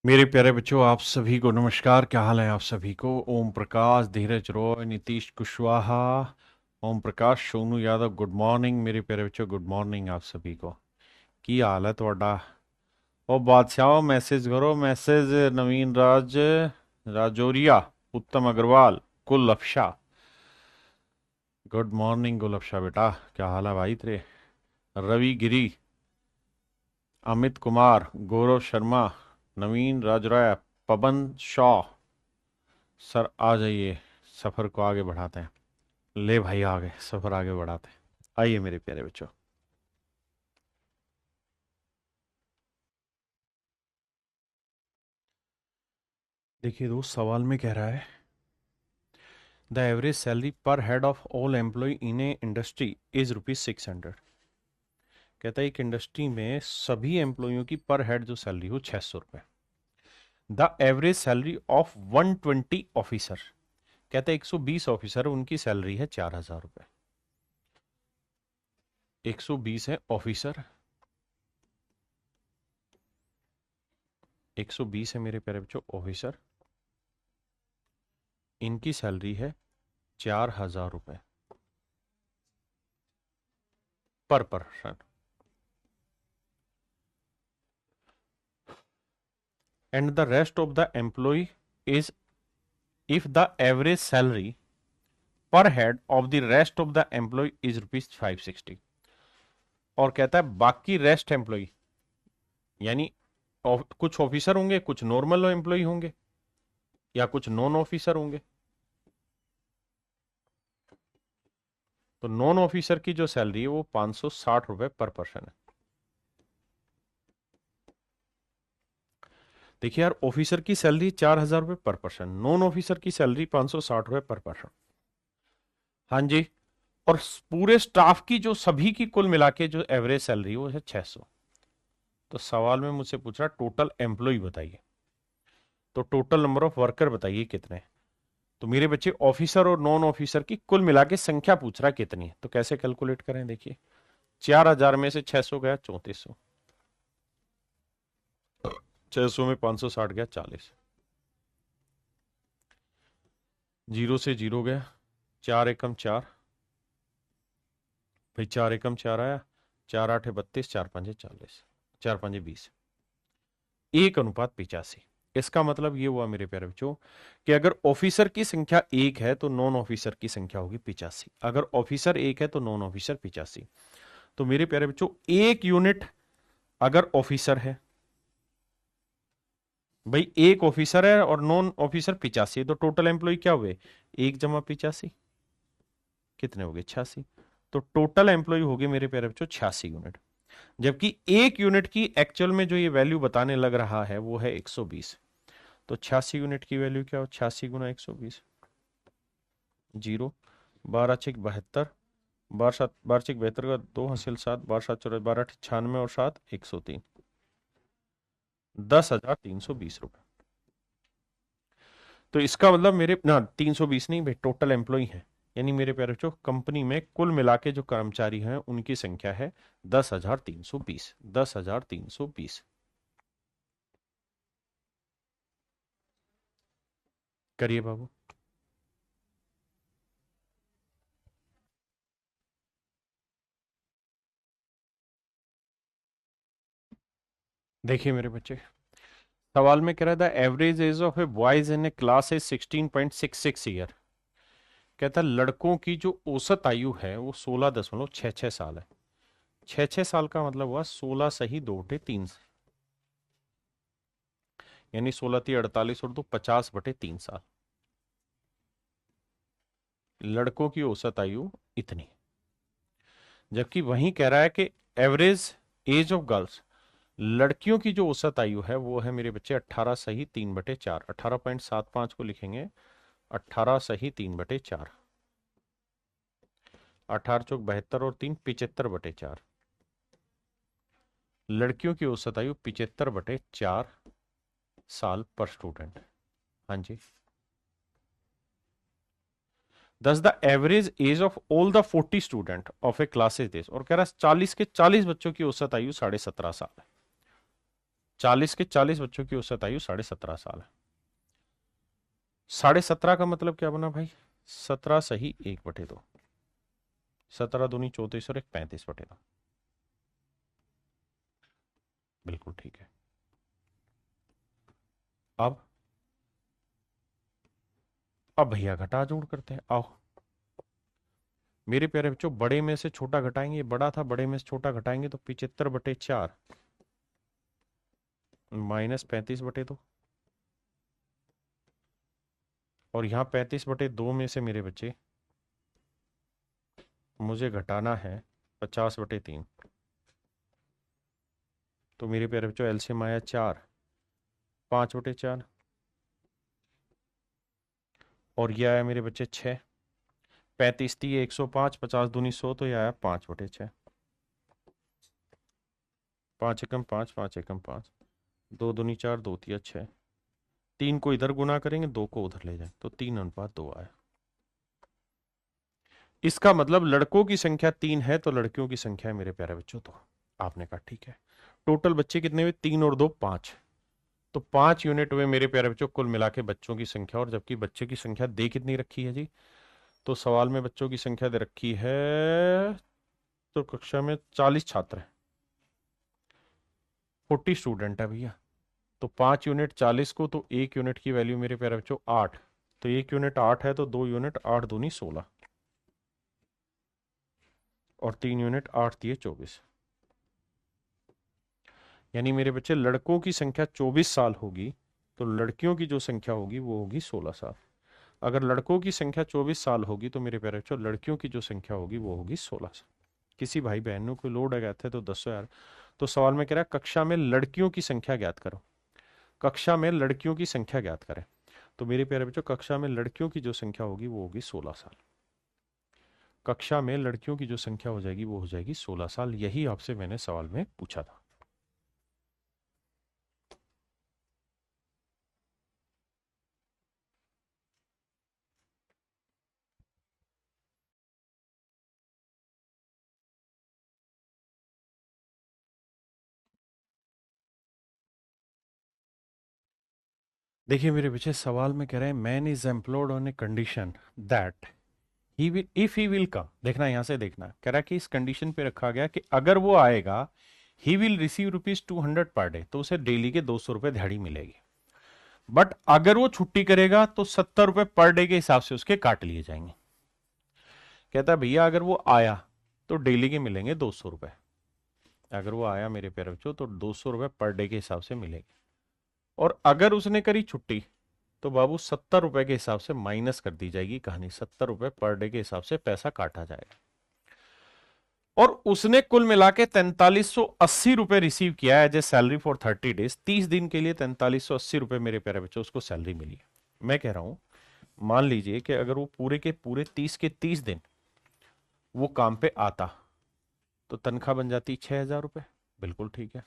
मेरे प्यारे बच्चों, आप सभी को नमस्कार। क्या हाल है आप सभी को? ओम प्रकाश, धीरज रॉय, नीतीश कुशवाहा, ओम प्रकाश, सोनू यादव, गुड मॉर्निंग मेरे प्यारे बच्चों। गुड मॉर्निंग आप सभी को। की हाल है ਤੁਹਾਡਾ? ओ बादशाह, मैसेज करो मैसेज। नवीन राज, राजौरिया, उत्तम अग्रवाल, गुल अफशा। गुड मॉर्निंग गुल अफशा बेटा, क्या हाल है भाई तेरे? रवि गिरी, अमित कुमार, गौरव शर्मा, नवीन राजराय, पवन शाह। सर आ जाइए, सफर को आगे बढ़ाते हैं। ले भाई, आगे सफर आगे बढ़ाते हैं। आइए मेरे प्यारे बच्चों। देखिए दोस्त, सवाल में कह रहा है द एवरेज सैलरी पर head of all employee in A industry is ₹600। कहता है एक इंडस्ट्री में सभी एम्प्लॉयों की पर हेड जो सैलरी हो 600 रुपए। The average salary of 120 officer, कहता है 120 ऑफिसर, उनकी सैलरी है 4000 रुपए। 120 है ऑफिसर, 120 है मेरे प्यारे बच्चों ऑफिसर, इनकी सैलरी है 4000 रुपए पर person. And the rest of the employee is, if the average salary per head of the rest of the employee is ₹560। और कहता है बाकी रेस्ट एम्प्लॉय, यानी कुछ ऑफिसर होंगे, कुछ नॉर्मल एम्प्लॉय होंगे, या कुछ नॉन ऑफिसर होंगे। तो नॉन ऑफिसर की जो सैलरी है वो 560 रुपए पर पर्सन है। देखिए यार, ऑफिसर की सैलरी 4000 रुपए पर पर्सन, नॉन ऑफिसर की सैलरी 560 रुपए पर पर्सन। हाँ जी। और पूरे स्टाफ की जो सभी की कुल मिला के जो एवरेज सैलरी है वो है 600। तो सवाल में मुझसे पूछ रहा टोटल एम्प्लॉय बताइए, तो टोटल नंबर ऑफ वर्कर बताइए कितने। तो मेरे बच्चे ऑफिसर और नॉन ऑफिसर की कुल मिला के संख्या पूछ रहा है कितनी है, तो कैसे कैलकुलेट करें? देखिए, 4000 में से 600 गया 3400, 600 में 560 गया 40, जीरो से जीरो गया, चार एकम चार, भाई चार एकम चार आया, चार आठे 32, चार पंजे 40, चार पंजे 20, 1:85। इसका मतलब ये हुआ मेरे प्यारे बच्चों कि अगर ऑफिसर की संख्या एक है तो नॉन ऑफिसर की संख्या होगी 85, अगर ऑफिसर एक है तो नॉन ऑफिसर 85। तो मेरे प्यारे बच्चों, एक यूनिट अगर ऑफिसर है, भाई एक ऑफिसर है और नॉन ऑफिसर 85, तो टोटल एम्प्लॉय क्या हुए? 1 + 85 कितने हो गए? 86। तो टोटल एम्प्लॉय हो गए मेरे प्यारे बच्चों 86 यूनिट। जबकि एक यूनिट की एक्चुअल में जो ये वैल्यू बताने लग रहा है वो है 120। तो 86 यूनिट की वैल्यू क्या हो? 86 गुना 120, जीरो, 12×6 = 72, बारह छक 72 का 2 × 7, 12×7 = 12, 96 और 7 103, 10,320 रुपए। तो इसका मतलब मेरे ना 320 नहीं भाई, टोटल एम्प्लॉय है, यानी मेरे प्यारे बच्चों कंपनी में कुल मिला के जो कर्मचारी हैं उनकी संख्या है 10,320, 10,320। करिए बाबू। देखिए मेरे बच्चे, सवाल में कह रहा था average age of A boys in A class is 16.66 year. कहता है लड़कों की जो औसत आयु है वो 16.66 साल है। 6 6 साल का मतलब हुआ 16 सही 2 बटे 3, यानी 16×3 = 48 और 2 50/3 साल। लड़कों की औसत आयु इतनी, जबकि वहीं कह रहा है कि एवरेज एज ऑफ गर्ल्स, लड़कियों की जो औसत आयु है वो है मेरे बच्चे 18 सही 3/4, 18.75 को लिखेंगे 18 सही 3/4, 18×4 = 72 और 3 75/4। लड़कियों की औसत आयु 75/4 साल पर स्टूडेंट। हाँ जी। दस the average age of all the 40 student of A class is this. और कह रहा है 40 के 40 बच्चों की औसत आयु 17.5 साल है। 40 के 40 बच्चों की औसत आयु 17.5 साल है। 17.5 का मतलब क्या बना भाई? 17 सही 1/2, 17 दूनी 34 और 1 35/2। बिल्कुल ठीक है। अब भैया घटा जोड़ करते हैं, आओ मेरे प्यारे बच्चों। बड़े में से छोटा घटाएंगे, बड़ा था, बड़े में से छोटा घटाएंगे तो 75/4 -35/2, और यहां 35/2 में से मेरे बच्चे मुझे घटाना है 50/3। तो मेरे प्यारे बच्चों एलसीएम आया 4, 5/4, और यह आया मेरे बच्चे 6। 35 105, 50 दूनी 100, तो यह आया 5/6। 5 एकम 5, 5 एकम 5, 2 दूनी 4, 2 तिया 6। 3 को इधर गुना करेंगे, 2 को उधर ले जाए तो 3:2 आया। इसका मतलब लड़कों की संख्या 3 है तो लड़कियों की संख्या है मेरे प्यारे बच्चों। तो आपने कहा ठीक है। टोटल बच्चे कितने हुए? 3 और 2 5, तो 5 यूनिट हुए मेरे प्यारे बच्चों कुल मिला के बच्चों की संख्या। और जबकि बच्चे की संख्या दे कितनी रखी है जी? तो सवाल में बच्चों की संख्या दे रखी है, तो कक्षा में 40 छात्र हैं, 40 स्टूडेंट है भैया। तो 5 यूनिट 40 को, तो 1 यूनिट की वैल्यू मेरे प्यारे बच्चों 8। तो 1 यूनिट 8 है, तो 2 यूनिट 8 दूनी 16, और 3 यूनिट 8 दिए 24। यानी मेरे बच्चे लड़कों की संख्या 24 साल होगी, तो लड़कियों की जो संख्या होगी वो होगी 16 साल। अगर लड़कों की संख्या 24 साल होगी तो मेरे प्यारे बच्चों लड़कियों की जो संख्या होगी वो होगी 16 साल। किसी भाई बहनों को लोड आ गया था तो 10 यार। तो सवाल में कह रहा है कक्षा में लड़कियों की संख्या ज्ञात करो। कक्षा में लड़कियों की संख्या ज्ञात करें। तो मेरे प्यारे बच्चों कक्षा में लड़कियों की जो संख्या होगी वो होगी 16 साल। कक्षा में लड़कियों की जो संख्या हो जाएगी वो हो जाएगी 16 साल। यही आपसे मैंने सवाल में पूछा था। देखिए मेरे पीछे सवाल में कह रहे हैं man is employed on a condition that he will if he will come. देखना यहां से देखना, कह रहा है कि इस कंडीशन पे रखा गया कि अगर वो आएगा he will receive ₹200 per day, तो उसे डेली के 200 रुपए दिहाड़ी मिलेगी। बट अगर वो छुट्टी करेगा तो 70 रुपए पर डे के हिसाब से उसके काट लिए जाएंगे। कहता है भैया अगर वो आया तो डेली के मिलेंगे 200 रुपए। अगर वो आया मेरे प्यारे बच्चों तो 200 रुपए पर डे के हिसाब से मिलेंगे। और अगर उसने करी छुट्टी तो बाबू 70 रुपए के हिसाब से माइनस कर दी जाएगी कहानी। 70 रुपए पर डे के हिसाब से पैसा काटा जाएगा। और उसने कुल मिला के 4380 रुपए रिसीव किया है as a salary for 30 days. 30 दिन के लिए 4380 रुपए मेरे प्यारे बच्चों उसको सैलरी मिली है। मैं कह रहा हूं मान लीजिए कि अगर वो पूरे के पूरे 30 के 30 दिन वो काम पे आता तो तनख्वाह बन जाती 6000 रुपए। बिल्कुल ठीक है।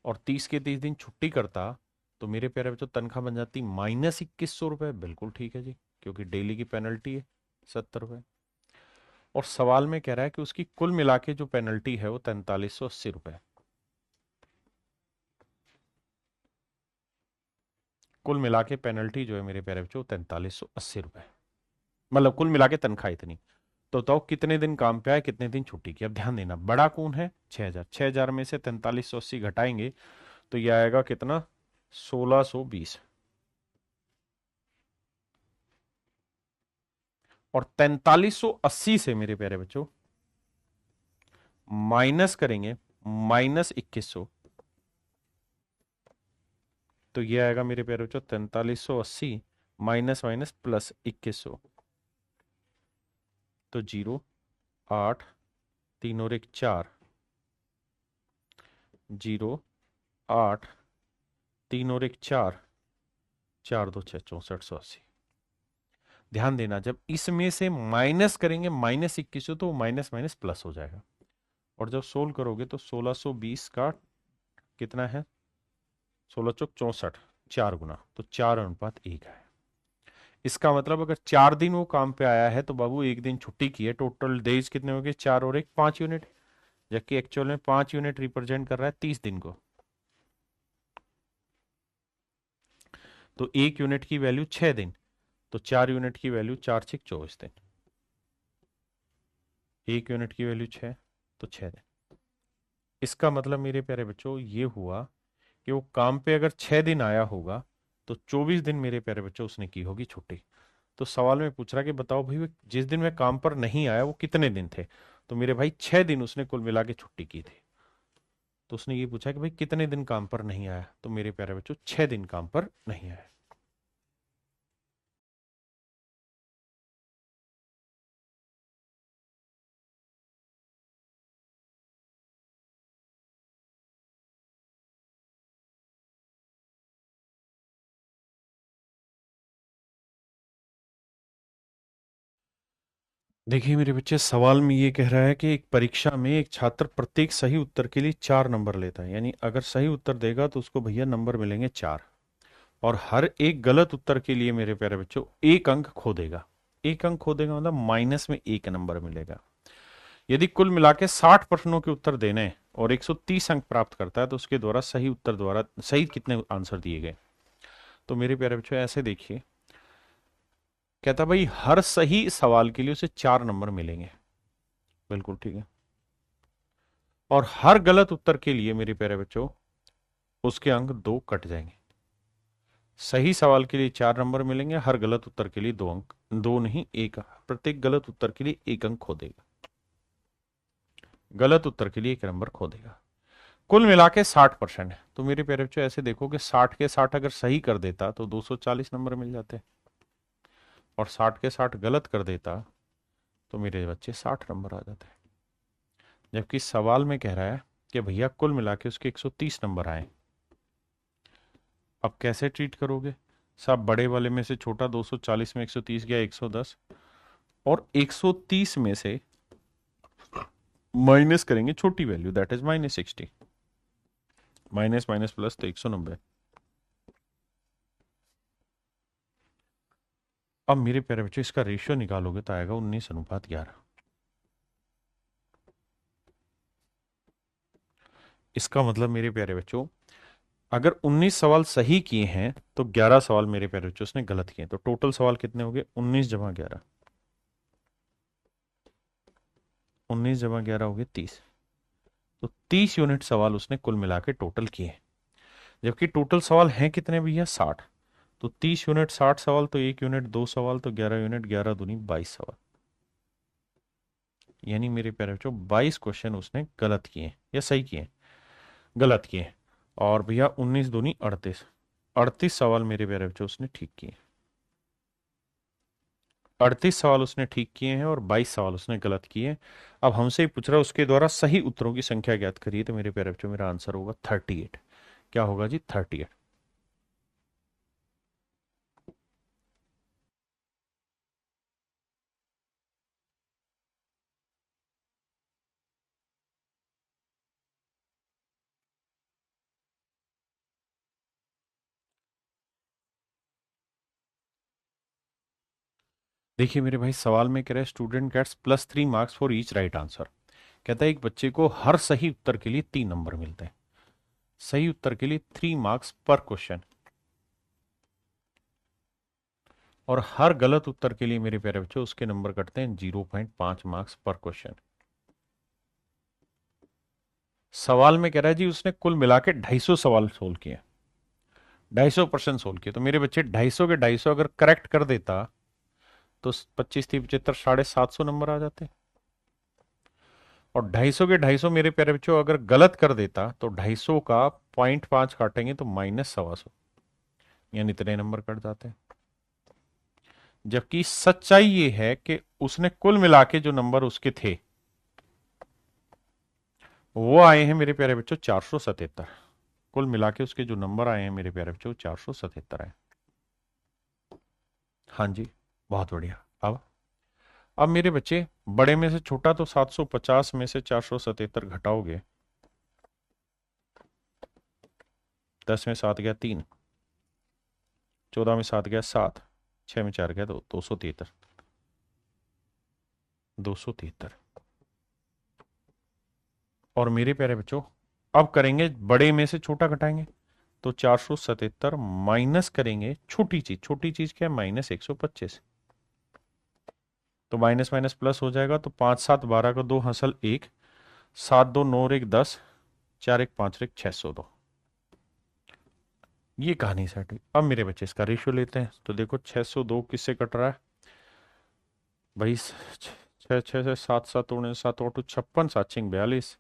और 30 के 30 दिन छुट्टी करता तो मेरे प्यारे बच्चों तनख्वाह बन जाती -2100 रुपए। बिल्कुल ठीक है जी, क्योंकि डेली की पेनल्टी है 70 रुपए। और सवाल में कह रहा है कि उसकी कुल मिला के जो पेनल्टी है वो 4380 रुपए। कुल मिला के पेनल्टी जो है मेरे प्यारे बच्चों 4380 रुपए, मतलब कुल मिला के तनख्वाह इतनी। तो बताओ कितने दिन काम पे आए, कितने दिन छुट्टी की। अब ध्यान देना बड़ा कौन है? 6000। 6000 में से 4380 घटाएंगे तो यह आएगा कितना? 1620। और 4380 से मेरे प्यारे बच्चों माइनस करेंगे -2100, तो ये आएगा मेरे प्यारे बच्चों 4380 माइनस माइनस प्लस 2100, तो 0 8 3 और 1 4, 0 8 3 और 1 4, 4 2 6 6480। ध्यान देना जब इसमें से माइनस करेंगे -2100 तो माइनस माइनस प्लस हो जाएगा। और जब सोल्व करोगे तो 1620 का कितना है? 16 चौक 64, 4 गुना, तो 4:1 है। इसका मतलब अगर 4 दिन वो काम पे आया है तो बाबू 1 दिन छुट्टी की है। टोटल डेज कितने हो गए? 4 और 1 5 यूनिट, जबकि एक्चुअल में 5 यूनिट रिप्रेजेंट कर रहा है 30 दिन को। तो 1 यूनिट की वैल्यू 6 दिन, तो 4 यूनिट की वैल्यू 4×6 = 24 दिन। 1 यूनिट की वैल्यू 6, तो 6 दिन। इसका मतलब मेरे प्यारे बच्चों ये हुआ कि वो काम पे अगर 6 दिन आया होगा तो 24 दिन मेरे प्यारे बच्चों उसने की होगी छुट्टी। तो सवाल में पूछ रहा कि बताओ भाई वो जिस दिन मैं काम पर नहीं आया वो कितने दिन थे। तो मेरे भाई 6 दिन उसने कुल मिला के छुट्टी की थी। तो उसने ये पूछा कि भाई कितने दिन काम पर नहीं आया, तो मेरे प्यारे बच्चों 6 दिन काम पर नहीं आया। देखिए मेरे बच्चे, सवाल में ये कह रहा है कि एक परीक्षा में एक छात्र प्रत्येक सही उत्तर के लिए 4 नंबर लेता है, यानी अगर सही उत्तर देगा तो उसको भैया नंबर मिलेंगे 4, और हर एक गलत उत्तर के लिए मेरे प्यारे बच्चों 1 अंक खो देगा। 1 अंक खो देगा मतलब माइनस में 1 नंबर मिलेगा। यदि कुल मिला के 60 प्रश्नों के उत्तर देने हैं और 130 अंक प्राप्त करता है तो उसके द्वारा सही उत्तर द्वारा सही कितने आंसर दिए गए। तो मेरे प्यारे बच्चों ऐसे देखिए, कहता भाई हर सही सवाल के लिए उसे 4 नंबर मिलेंगे, बिल्कुल ठीक है, और हर गलत उत्तर के लिए मेरे प्यारे बच्चों उसके अंक 2 कट जाएंगे। सही सवाल के लिए 4 नंबर मिलेंगे, हर गलत उत्तर के लिए 2 अंक, दो नहीं 1, प्रत्येक गलत उत्तर के लिए 1 अंक खो देगा, गलत उत्तर के लिए 1 नंबर खो देगा। कुल मिला के 60% है। तो मेरे प्यारे बच्चों ऐसे देखो कि 60 के 60 अगर सही कर देता तो 240 नंबर मिल जाते, और 60 के 60 गलत कर देता तो मेरे बच्चे 60 नंबर आ जाते। जबकि सवाल में कह रहा है कि भैया कुल मिला के उसके 130 नंबर आए। अब कैसे ट्रीट करोगे साहब, बड़े वाले में से छोटा 240 में 130 गया 110, और 130 में से माइनस करेंगे छोटी value, that is -60, minus minus plus तो 190। अब मेरे प्यारे बच्चों इसका रेशियो निकालोगे तो आएगा 19:11। इसका मतलब मेरे प्यारे बच्चों अगर 19 सवाल सही किए हैं तो 11 सवाल मेरे प्यारे बच्चों उसने गलत किए, तो टोटल सवाल कितने हो गए 19 + 11, 19 + 11 हो गए 30। तो 30 यूनिट सवाल उसने कुल मिला के टोटल किए, जबकि टोटल सवाल हैं कितने भैया 60। तो 30 यूनिट 60 सवाल, तो 1 यूनिट 2 सवाल, तो 11 यूनिट 11 दूनी 22 सवाल, यानी मेरे प्यारे बच्चों 22 क्वेश्चन उसने गलत किए या सही किए, गलत किए। और भैया 19 दूनी 38, 38 सवाल मेरे प्यारे बच्चों उसने ठीक किए। 38 सवाल उसने ठीक किए हैं और 22 सवाल उसने गलत किए। अब हमसे ही पूछ रहा है उसके द्वारा सही उत्तरों की संख्या ज्ञात करिए, तो मेरे प्यारे बच्चों मेरा आंसर होगा 38। क्या होगा जी 38। देखिए मेरे भाई, सवाल में कह रहे student gets +3 marks for each right answer. कहता है एक बच्चे को हर सही उत्तर के लिए 3 नंबर मिलते हैं, सही उत्तर के लिए 3 मार्क्स पर क्वेश्चन, और हर गलत उत्तर के लिए मेरे प्यारे बच्चों उसके नंबर कटते हैं 0.5 मार्क्स पर क्वेश्चन। सवाल में कह रहा है जी उसने कुल मिला के 250 सवाल सोल्व किए, 250 प्रश्न सोल्व किए। तो मेरे बच्चे 250 के 250 अगर करेक्ट कर देता तो 25 3 75 750 नंबर आ जाते, और 250 के 250 मेरे प्यारे बच्चों अगर गलत कर देता तो 250 का 0.5 काटेंगे तो -125, यानी इतने नंबर कट जाते हैं। जबकि सच्चाई ये है कि उसने कुल मिला के जो नंबर उसके थे वो आए हैं मेरे प्यारे बच्चों 477। कुल मिला के उसके जो नंबर आए हैं मेरे प्यारे बच्चों 477 आए। हाँ जी, बहुत बढ़िया। अब मेरे बच्चे बड़े में से छोटा तो 750 में से 477 घटाओगे, 10 में 7 गया 3, 14 में 7 गया 7, 6 में 4 गया 273, 273। और मेरे प्यारे बच्चों अब करेंगे बड़े में से छोटा घटाएंगे, तो 477 माइनस करेंगे छोटी चीज क्या है, -125। तो माइनस माइनस प्लस हो जाएगा, तो 5 7 12 का 2 हसल 1, 7 2 9 और 1 10, 4 1 5 1 602। ये कहानी सेट हुई। अब मेरे बच्चे इसका रेशियो लेते हैं, तो देखो 602 किससे कट रहा है भाई, 6 6 से 7 7 उड़े 7 8 56, 7 6 42,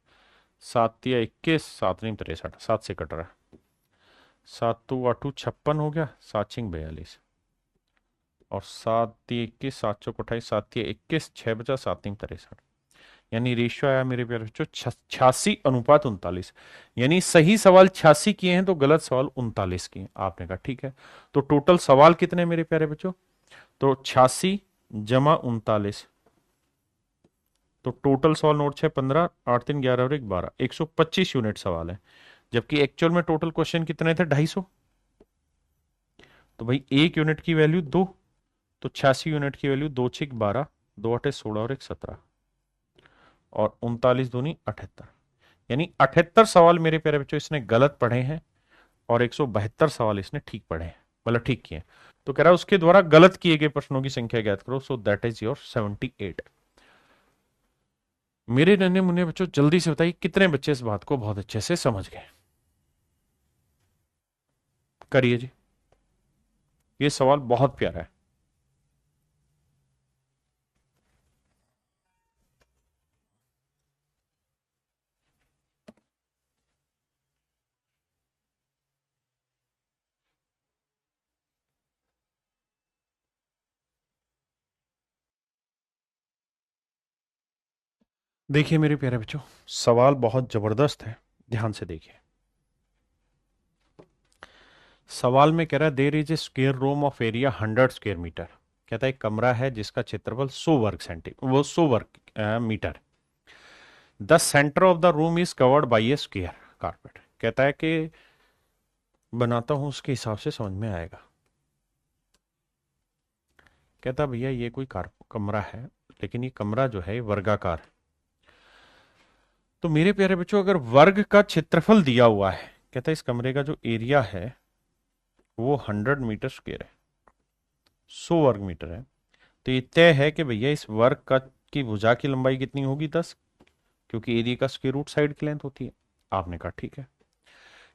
7 या 21, 7 नहीं 63, 7 से कट रहा है। 7 2 8 56 हो गया, 7 6 42, और 7 3 21, 7 चौक 28, 7 3 21, 6 बचा, 7 3 63। यानी रेशियो आया मेरे प्यारे बच्चों 86:39। यानी सही सवाल 86 किए हैं तो गलत सवाल 39 किए हैं। आपने कहा ठीक है, तो टोटल सवाल कितने मेरे प्यारे बच्चों, तो 86 जमा 39, तो टोटल सवाल नोट 6 15 8 3 11 और 1 12, 125 यूनिट सवाल है। जबकि एक्चुअल में टोटल क्वेश्चन कितने थे, 250। तो भाई एक यूनिट की वैल्यू 2, तो 86 यूनिट की वैल्यू 2 6 12, 2 8 16 और 1 17, और 39 दूनी 78। यानी 78 सवाल मेरे प्यारे बच्चों इसने गलत पढ़े हैं, और 172 सवाल इसने ठीक पढ़े हैं, मतलब ठीक किए हैं। तो कह रहा है उसके द्वारा गलत किए गए प्रश्नों की संख्या ज्ञात करो, सो दैट इज योर 78। मेरे नन्हे मुन्ने बच्चों जल्दी से बताइए कितने बच्चे इस बात को बहुत अच्छे से समझ गए। करिए जी, ये सवाल बहुत प्यारा है। देखिए मेरे प्यारे बच्चों, सवाल बहुत जबरदस्त है, ध्यान से देखिए। सवाल में कह रहा है there is a square room of area 100 square metre. कहता है एक कमरा है जिसका क्षेत्रफल 100 वर्ग metre. The centre of the room is covered by a square carpet. कहता है कि बनाता हूं उसके हिसाब से समझ में आएगा। कहता भैया ये कोई कमरा है, लेकिन ये कमरा जो है वर्गाकार है। तो मेरे प्यारे बच्चों अगर वर्ग का क्षेत्रफल दिया हुआ है, कहता है इस कमरे का जो एरिया है वो 100 मीटर स्क्वेयर है, 100 वर्ग मीटर है। तो ये तय है कि भैया इस वर्ग का की भुजा की लंबाई कितनी होगी, 10, क्योंकि एरिया का स्क्वायर रूट साइड की लेंथ होती है। आपने कहा ठीक है।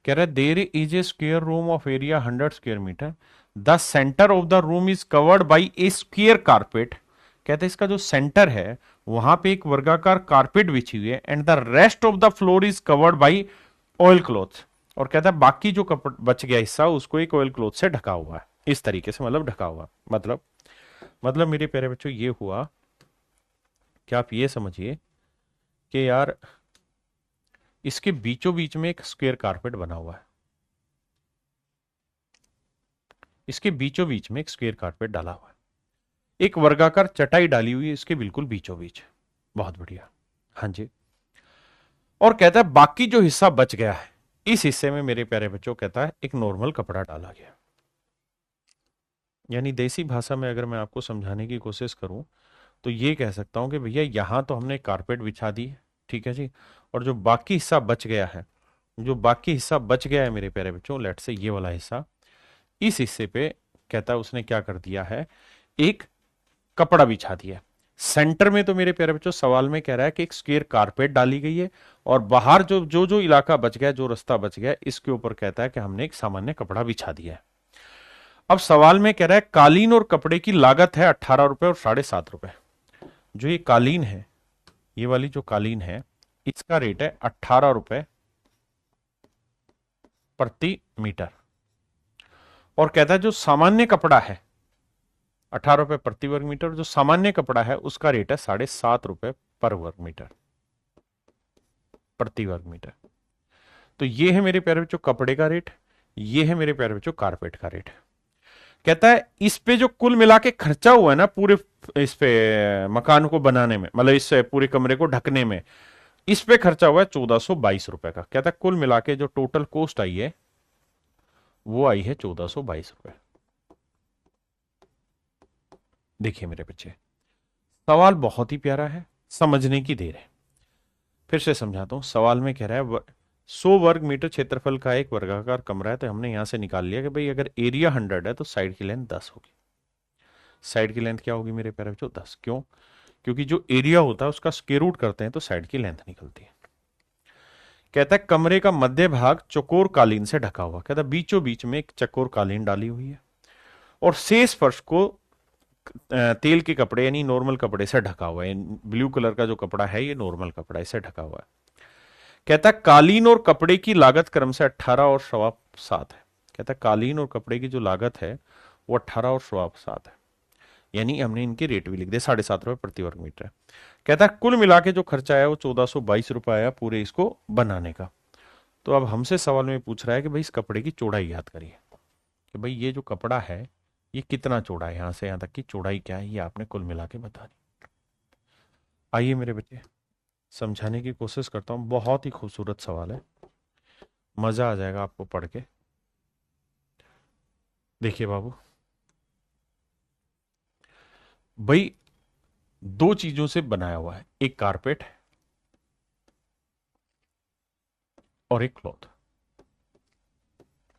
कह रहा है there is a square room of area 100 square metre, the centre of the room is covered by a square carpet. कहते हैं इसका जो सेंटर है वहां पे एक वर्गाकार कारपेट बिछी हुई है, and the rest of the floor is covered by oil cloth. और कहता है बाकी जो कपड़ बच गया हिस्सा उसको एक ऑयल क्लॉथ से ढका हुआ है, इस तरीके से, मतलब ढका हुआ, मतलब मेरे प्यारे बच्चों ये हुआ कि आप ये समझिए कि यार इसके बीचों बीच में एक स्क्वायर कारपेट बना हुआ है, इसके बीचों बीच में एक स्क्वायर कारपेट डाला हुआ है, एक वर्गाकार चटाई डाली हुई है इसके बिल्कुल बीचों बीच। बहुत बढ़िया, हाँ जी। और कहता है बाकी जो हिस्सा बच गया है, इस हिस्से में मेरे प्यारे बच्चों कहता है एक नॉर्मल कपड़ा डाला गया। यानी देसी भाषा में अगर मैं आपको समझाने की कोशिश करूं तो ये कह सकता हूं कि भैया यहां तो हमने कारपेट बिछा दी है, ठीक है जी, और जो बाकी हिस्सा बच गया है, जो बाकी हिस्सा बच गया है मेरे प्यारे बच्चों, लेट से ये वाला हिस्सा, इस हिस्से पे कहता है उसने क्या कर दिया है, एक कपड़ा बिछा दिया। सेंटर में तो मेरे प्यारे बच्चों सवाल में कह रहा है कि एक स्क्वायर कारपेट डाली गई है, और बाहर जो जो जो इलाका बच गया, जो रास्ता बच गया, इसके ऊपर कहता है कि हमने एक सामान्य कपड़ा बिछा दिया है। अब सवाल में कह रहा है कालीन और कपड़े की लागत है 18 रुपए और 7.5 रुपए। जो ये कालीन है, ये वाली जो कालीन है, इसका रेट है 18 रुपए प्रति मीटर। और कहता है जो सामान्य कपड़ा है 18 रुपए प्रति वर्ग मीटर, जो सामान्य कपड़ा है उसका रेट है 7.5 रुपए पर वर्ग मीटर, प्रति वर्ग मीटर। तो ये है मेरे प्यारे बच्चों कपड़े का रेट, ये है मेरे प्यारे बच्चों कारपेट का रेट। कहता है इस पे जो कुल मिला के खर्चा हुआ है ना पूरे इस पे मकान को बनाने में, मतलब इस पूरे कमरे को ढकने में, इस पे खर्चा हुआ है 1422 रुपए का। कहता है कुल मिला के जो टोटल कॉस्ट आई है वो आई है 1422 रुपए। देखिए मेरे बच्चे, सवाल बहुत ही प्यारा है, समझने की देर है। फिर से समझाता हूं, सवाल में कह रहा है 100 वर्ग मीटर क्षेत्रफल का एक वर्गाकार कमरा है, तो हमने यहां से निकाल लिया कि भाई अगर एरिया 100 है तो साइड की लेंथ 10 होगी। साइड की लेंथ क्या होगी मेरे प्यारे बच्चों? 10। क्यों? क्योंकि जो एरिया होता है उसका स्क्वायर रूट करते हैं तो साइड की लेंथ निकलती है। कहता है कमरे का मध्य भाग चौकोर कालीन से ढका हुआ। कहता है बीचों बीच में एक चौकोर कालीन डाली हुई है और शेष फर्श को तेल के कपड़े यानी नॉर्मल कपड़े से ढका हुआ है। ब्लू कलर का जो कपड़ा है ये नॉर्मल कपड़ा, इससे ढका हुआ है। कहता है कालीन और कपड़े की लागत क्रम से 18 और 7.25 है। कहता है कालीन और कपड़े की जो लागत है वो 18 और 7.25 है, यानी हमने इनके रेट भी लिख दिए। 7.5 रुपए प्रति वर्ग मीटर है। कहता है कुल मिला के जो खर्चा आया वो 1422 रुपए आया पूरे इसको बनाने का। तो अब हमसे सवाल में पूछ रहा है कि भाई इस कपड़े की चौड़ाई याद करिए कि भाई ये जो कपड़ा है ये कितना चौड़ा है, यहां से यहां तक की चौड़ाई क्या है, ये आपने कुल मिला के बतानी। आइए मेरे बच्चे समझाने की कोशिश करता हूं। बहुत ही खूबसूरत सवाल है, मजा आ जाएगा आपको पढ़ के। देखिए बाबू, भाई दो चीजों से बनाया हुआ है, एक कारपेट और एक क्लॉथ।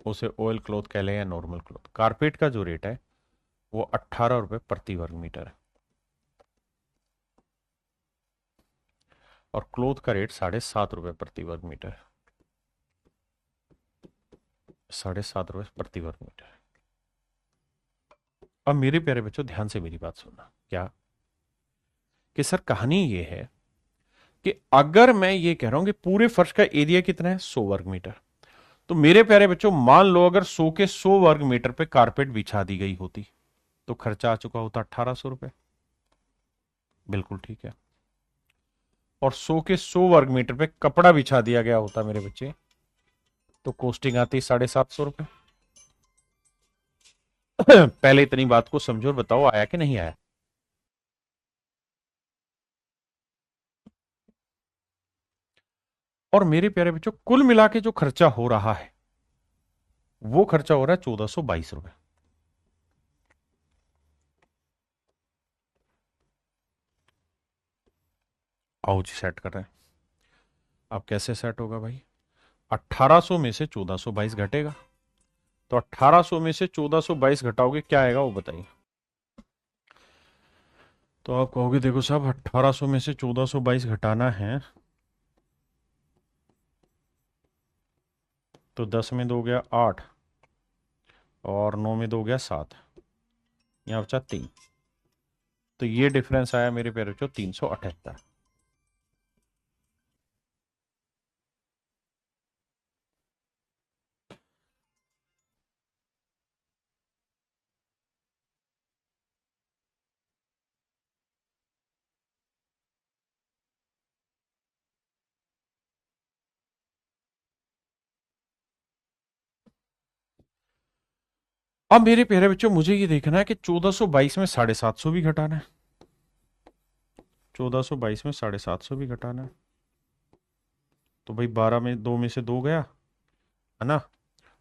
उसे ऑयल क्लॉथ कह लें या नॉर्मल क्लॉथ। कारपेट का जो रेट है वो 18 रुपए प्रति वर्ग मीटर है और क्लॉथ का रेट 7.5 रुपए प्रति वर्ग मीटर है। 7.5 रुपए प्रति वर्ग मीटर। अब मेरे प्यारे बच्चों ध्यान से मेरी बात सुनना। क्या कि सर कहानी ये है कि अगर मैं ये कह रहा हूं कि पूरे फर्श का एरिया कितना है 100 वर्ग मीटर, तो मेरे प्यारे बच्चों मान लो अगर 100 के 100 वर्ग मीटर पे कारपेट बिछा दी गई होती तो खर्चा आ चुका होता 1800 रुपए। बिल्कुल ठीक है। और 100 के 100 वर्ग मीटर पे कपड़ा बिछा दिया गया होता मेरे बच्चे तो कॉस्टिंग आती 750 रुपए। पहले इतनी बात को समझो और बताओ आया कि नहीं आया। और मेरे प्यारे बच्चों कुल मिला के जो खर्चा हो रहा है वो खर्चा हो रहा है 1422 रुपए। आओ जी सेट कर रहे हैं। अब कैसे सेट होगा भाई? 1800 में से 1422 घटेगा, तो 1800 में से 1422 घटाओगे क्या आएगा वो बताइए। तो आप कहोगे देखो साहब 1800 में से 1422 घटाना है तो 10 में 2 गया 8 और 9 में 2 गया 7, यहाँ बचा 3। तो ये डिफरेंस आया मेरे प्यारे बच्चों 378। अब मेरे प्यारे बच्चों मुझे ये देखना है कि 1422 में 750 भी घटाना है। 1422 में 750 भी घटाना है। तो भाई 12 में 2 में से 2 गया है ना,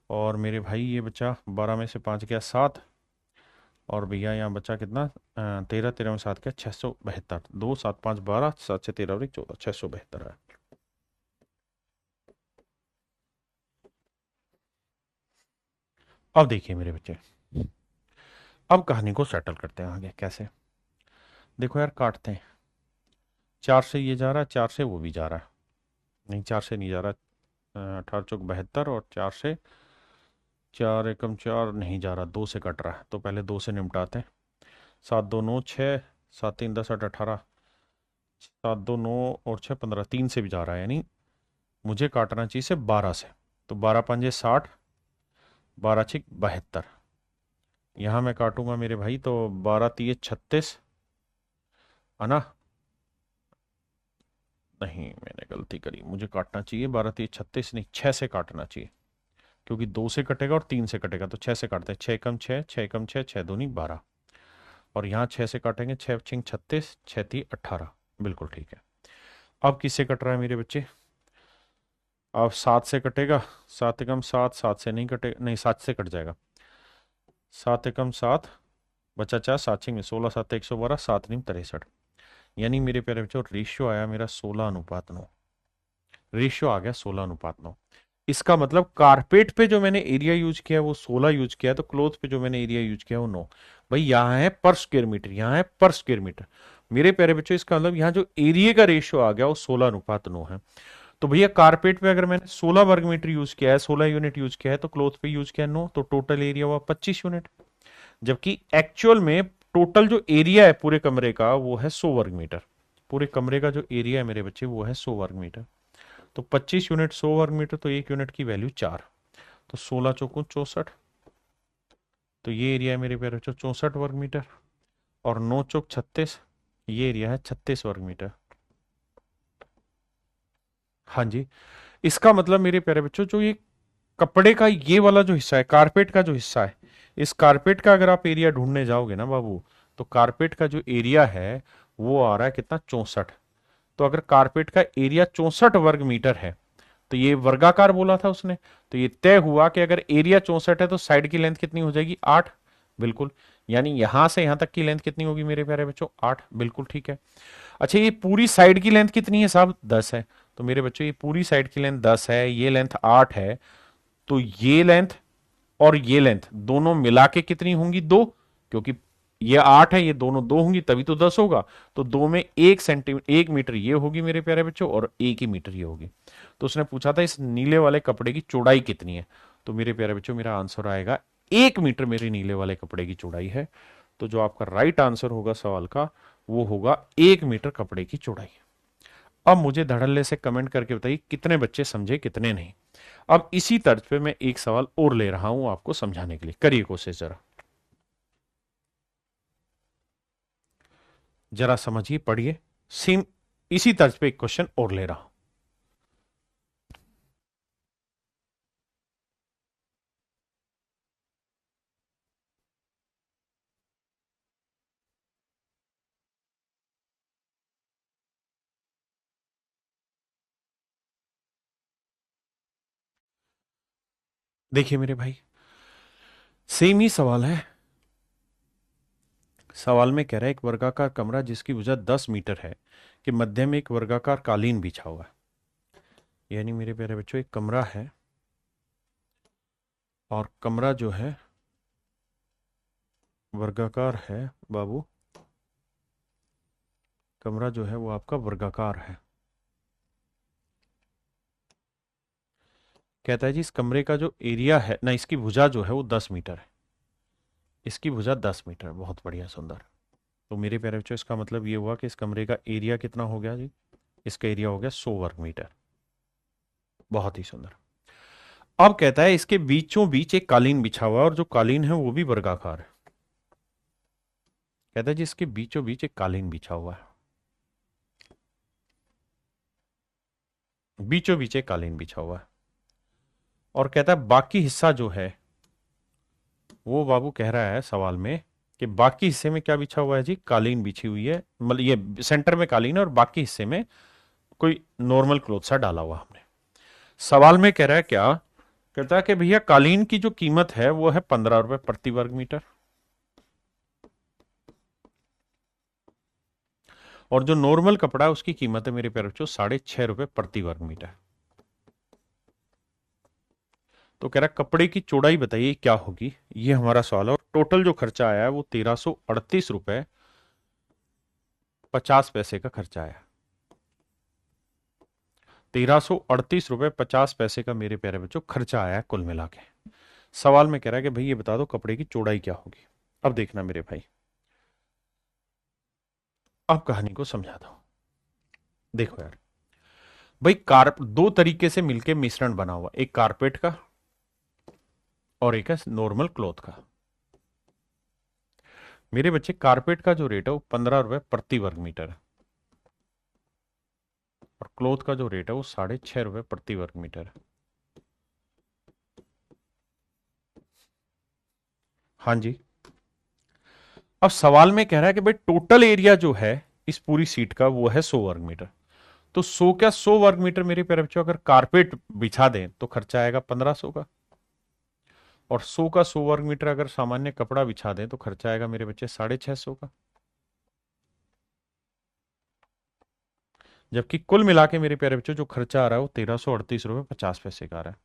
और मेरे भाई ये बचा 12 में से 5 गया 7, और भैया यहाँ बचा कितना 13, 13 में 7 गया 672। 2 7 5 12, 7 से 13 और 14, 672 है। अब देखिए मेरे बच्चे, अब कहानी को सेटल करते हैं आगे कैसे। देखो यार काटते हैं, 4 से ये जा रहा है, 4 से वो भी जा रहा है। नहीं 4 से नहीं जा रहा, 18 चौक 72 और 4 से 4 एकम 4 नहीं जा रहा, 2 से कट रहा है। तो पहले 2 से निपटाते हैं। 7 2 9 6, 7 3 10 8 18, 7 2 9 और 6 15, 3 से भी जा रहा है, यानी मुझे काटना चाहिए से 12 से। तो 12 पंजे 60, 12 छिक 72। यहाँ मैं काटूंगा मेरे भाई तो 12 तिये 36 है ना। नहीं मैंने गलती करी, मुझे काटना चाहिए 12 तिये 36 नहीं 6 से काटना चाहिए, क्योंकि 2 से कटेगा और 3 से कटेगा तो 6 से काटते हैं। 6 कम 6, 6 कम 6, 6 दूनी 12, और यहाँ 6 से काटेंगे, 6 छिंग 36, 6 ती 18। बिल्कुल ठीक है। अब किससे कट रहा है मेरे बच्चे? अब 7 से कटेगा, 7 एकम 7, 7 से नहीं कटेगा, नहीं 7 से कट जाएगा। 7 एकम 7 बचा 4, 7 छिंग में 16, 7 112, 7 नीम 63, यानी मेरे प्यारे बच्चों रेशियो आया मेरा 16:9। रेशियो आ गया 16:9। इसका मतलब कारपेट पे जो मैंने एरिया यूज किया है वो 16 यूज किया है, तो क्लोथ पे जो मैंने एरिया यूज किया है वो 9। भाई यहाँ है पर स्क्वेयर मीटर, यहाँ है पर स्क्वेयर मीटर। मेरे प्यारे बच्चों, इसका मतलब यहाँ जो एरिया का रेशियो आ गया वो 16:9 है। तो भैया कारपेट पे अगर मैंने 16 वर्ग मीटर यूज किया है, 16 यूनिट यूज किया है, तो क्लोथ पे यूज किया है 9, तो टोटल एरिया हुआ 25 यूनिट। जबकि एक्चुअल में टोटल जो एरिया है पूरे कमरे का वो है 100 वर्ग मीटर। पूरे कमरे का जो एरिया है मेरे बच्चे वो है 100 वर्ग मीटर। तो 25 यूनिट 100 वर्ग मीटर, तो एक यूनिट की वैल्यू 4। तो 16 चौको 64। तो ये एरिया है मेरे प्यारे बच्चों 64 वर्ग मीटर। और 9 चौक 36, ये एरिया है 36 वर्ग मीटर। हाँ जी। इसका मतलब मेरे प्यारे बच्चों, जो ये कपड़े का ये वाला जो हिस्सा है, कारपेट का जो हिस्सा है, इस कारपेट का अगर आप एरिया ढूंढने जाओगे ना बाबू, तो कारपेट का जो एरिया है वो आ रहा है कितना, 64। तो अगर कारपेट का एरिया 64 वर्ग मीटर है, तो ये वर्गाकार बोला था उसने, तो ये तय हुआ कि अगर एरिया 64 है तो साइड की लेंथ कितनी हो जाएगी, 8। बिल्कुल। यानी यहां से यहां तक की लेंथ कितनी होगी मेरे प्यारे बच्चों, 8। बिल्कुल ठीक है। अच्छा, ये पूरी साइड की लेंथ कितनी है साहब, 10 है। तो मेरे बच्चों ये पूरी साइड की लेंथ 10 है, ये लेंथ 8 है। तो ये लेंथ और ये लेंथ दोनों मिला के कितनी होंगी, 2। क्योंकि ये 8 है, ये दोनों 2 होंगी तभी तो 10 होगा। तो 2 में 1 सेंटीमीटर 1 मीटर ये होगी मेरे प्यारे बच्चों, और 1 ही मीटर ये होगी। तो उसने पूछा था इस नीले वाले कपड़े की चौड़ाई कितनी है। तो मेरे प्यारे बच्चों मेरा आंसर आएगा 1 मीटर मेरे नीले वाले कपड़े की चौड़ाई है। तो जो आपका राइट आंसर होगा सवाल का वो होगा 1 मीटर कपड़े की चौड़ाई। अब मुझे धड़ल्ले से कमेंट करके बताइए कितने बच्चे समझे कितने नहीं। अब इसी तर्ज पे मैं एक सवाल और ले रहा हूं आपको समझाने के लिए, करिए कोशिश जरा। जरा समझिए, पढ़िए। सेम इसी तर्ज पे एक क्वेश्चन और ले रहा हूं। देखिए मेरे भाई, सेम ही सवाल है। सवाल में कह रहा है एक वर्गाकार कमरा जिसकी भुजा 10 मीटर है कि मध्य में एक वर्गाकार कालीन बिछा हुआ है। यानी मेरे प्यारे बच्चों एक कमरा है, और कमरा जो है वर्गाकार है बाबू। कमरा जो है वो आपका वर्गाकार है। कहता है जी इस कमरे का जो एरिया है ना, इसकी भुजा जो है वो 10 मीटर है। इसकी भुजा 10 मीटर, बहुत बढ़िया सुंदर। तो मेरे प्यारे बच्चों इसका मतलब ये हुआ कि इस कमरे का एरिया कितना हो गया जी, इसका एरिया हो गया 100 वर्ग मीटर। बहुत ही सुंदर। अब कहता है इसके बीचों बीच एक कालीन बिछा हुआ है, और जो कालीन है वो भी वर्गाकार है। कहता है जी इसके बीचों बीच एक कालीन बिछा हुआ है, बीचों बीच एक कालीन बिछा हुआ है। और कहता है बाकी हिस्सा जो है वो बाबू कह रहा है सवाल में कि बाकी हिस्से में क्या बिछा हुआ है जी, कालीन बिछी हुई है। मतलब ये सेंटर में कालीन है और बाकी हिस्से में कोई नॉर्मल क्लोथ सा डाला हुआ हमने। सवाल में कह रहा है क्या, कहता है कि भैया कालीन की जो कीमत है वो है 15 रुपए प्रति वर्ग मीटर, और जो नॉर्मल कपड़ा है उसकी कीमत है मेरे प्यारे बच्चों 6.5 रुपए प्रति वर्ग मीटर। तो कह रहा है कपड़े की चौड़ाई बताइए क्या होगी, ये हमारा सवाल है। और टोटल जो खर्चा आया है वो 1338 रुपए 50 पैसे का खर्चा आया। 1338 रुपए 50 पैसे का मेरे प्यारे बच्चों खर्चा आया है कुल मिला के। सवाल में कह रहा है कि भाई ये बता दो कपड़े की चौड़ाई क्या होगी। अब देखना मेरे भाई, अब कहानी को समझाता हूं। देखो यार भाई, कार दो तरीके से मिलके मिश्रण बना हुआ, एक कारपेट का और एक है नॉर्मल क्लॉथ का। मेरे बच्चे कारपेट का जो रेट है वो 15 रुपए प्रति वर्ग मीटर है, और क्लॉथ का जो रेट है वो 6.5 रुपए प्रति वर्ग मीटर है। हाँ जी। अब सवाल में कह रहा है कि भाई टोटल एरिया जो है इस पूरी सीट का वो है 100 वर्ग मीटर। तो 100 मेरे प्यारे बच्चों अगर कारपेट बिछा दें तो खर्चा आएगा 1500 का, और 100 का 100 वर्ग मीटर अगर सामान्य कपड़ा बिछा दें तो खर्चा आएगा मेरे बच्चे 650 का। जबकि कुल मिला के मेरे प्यारे बच्चों जो खर्चा आ रहा है वो 1338 रुपये 50 पैसे का आ रहा है।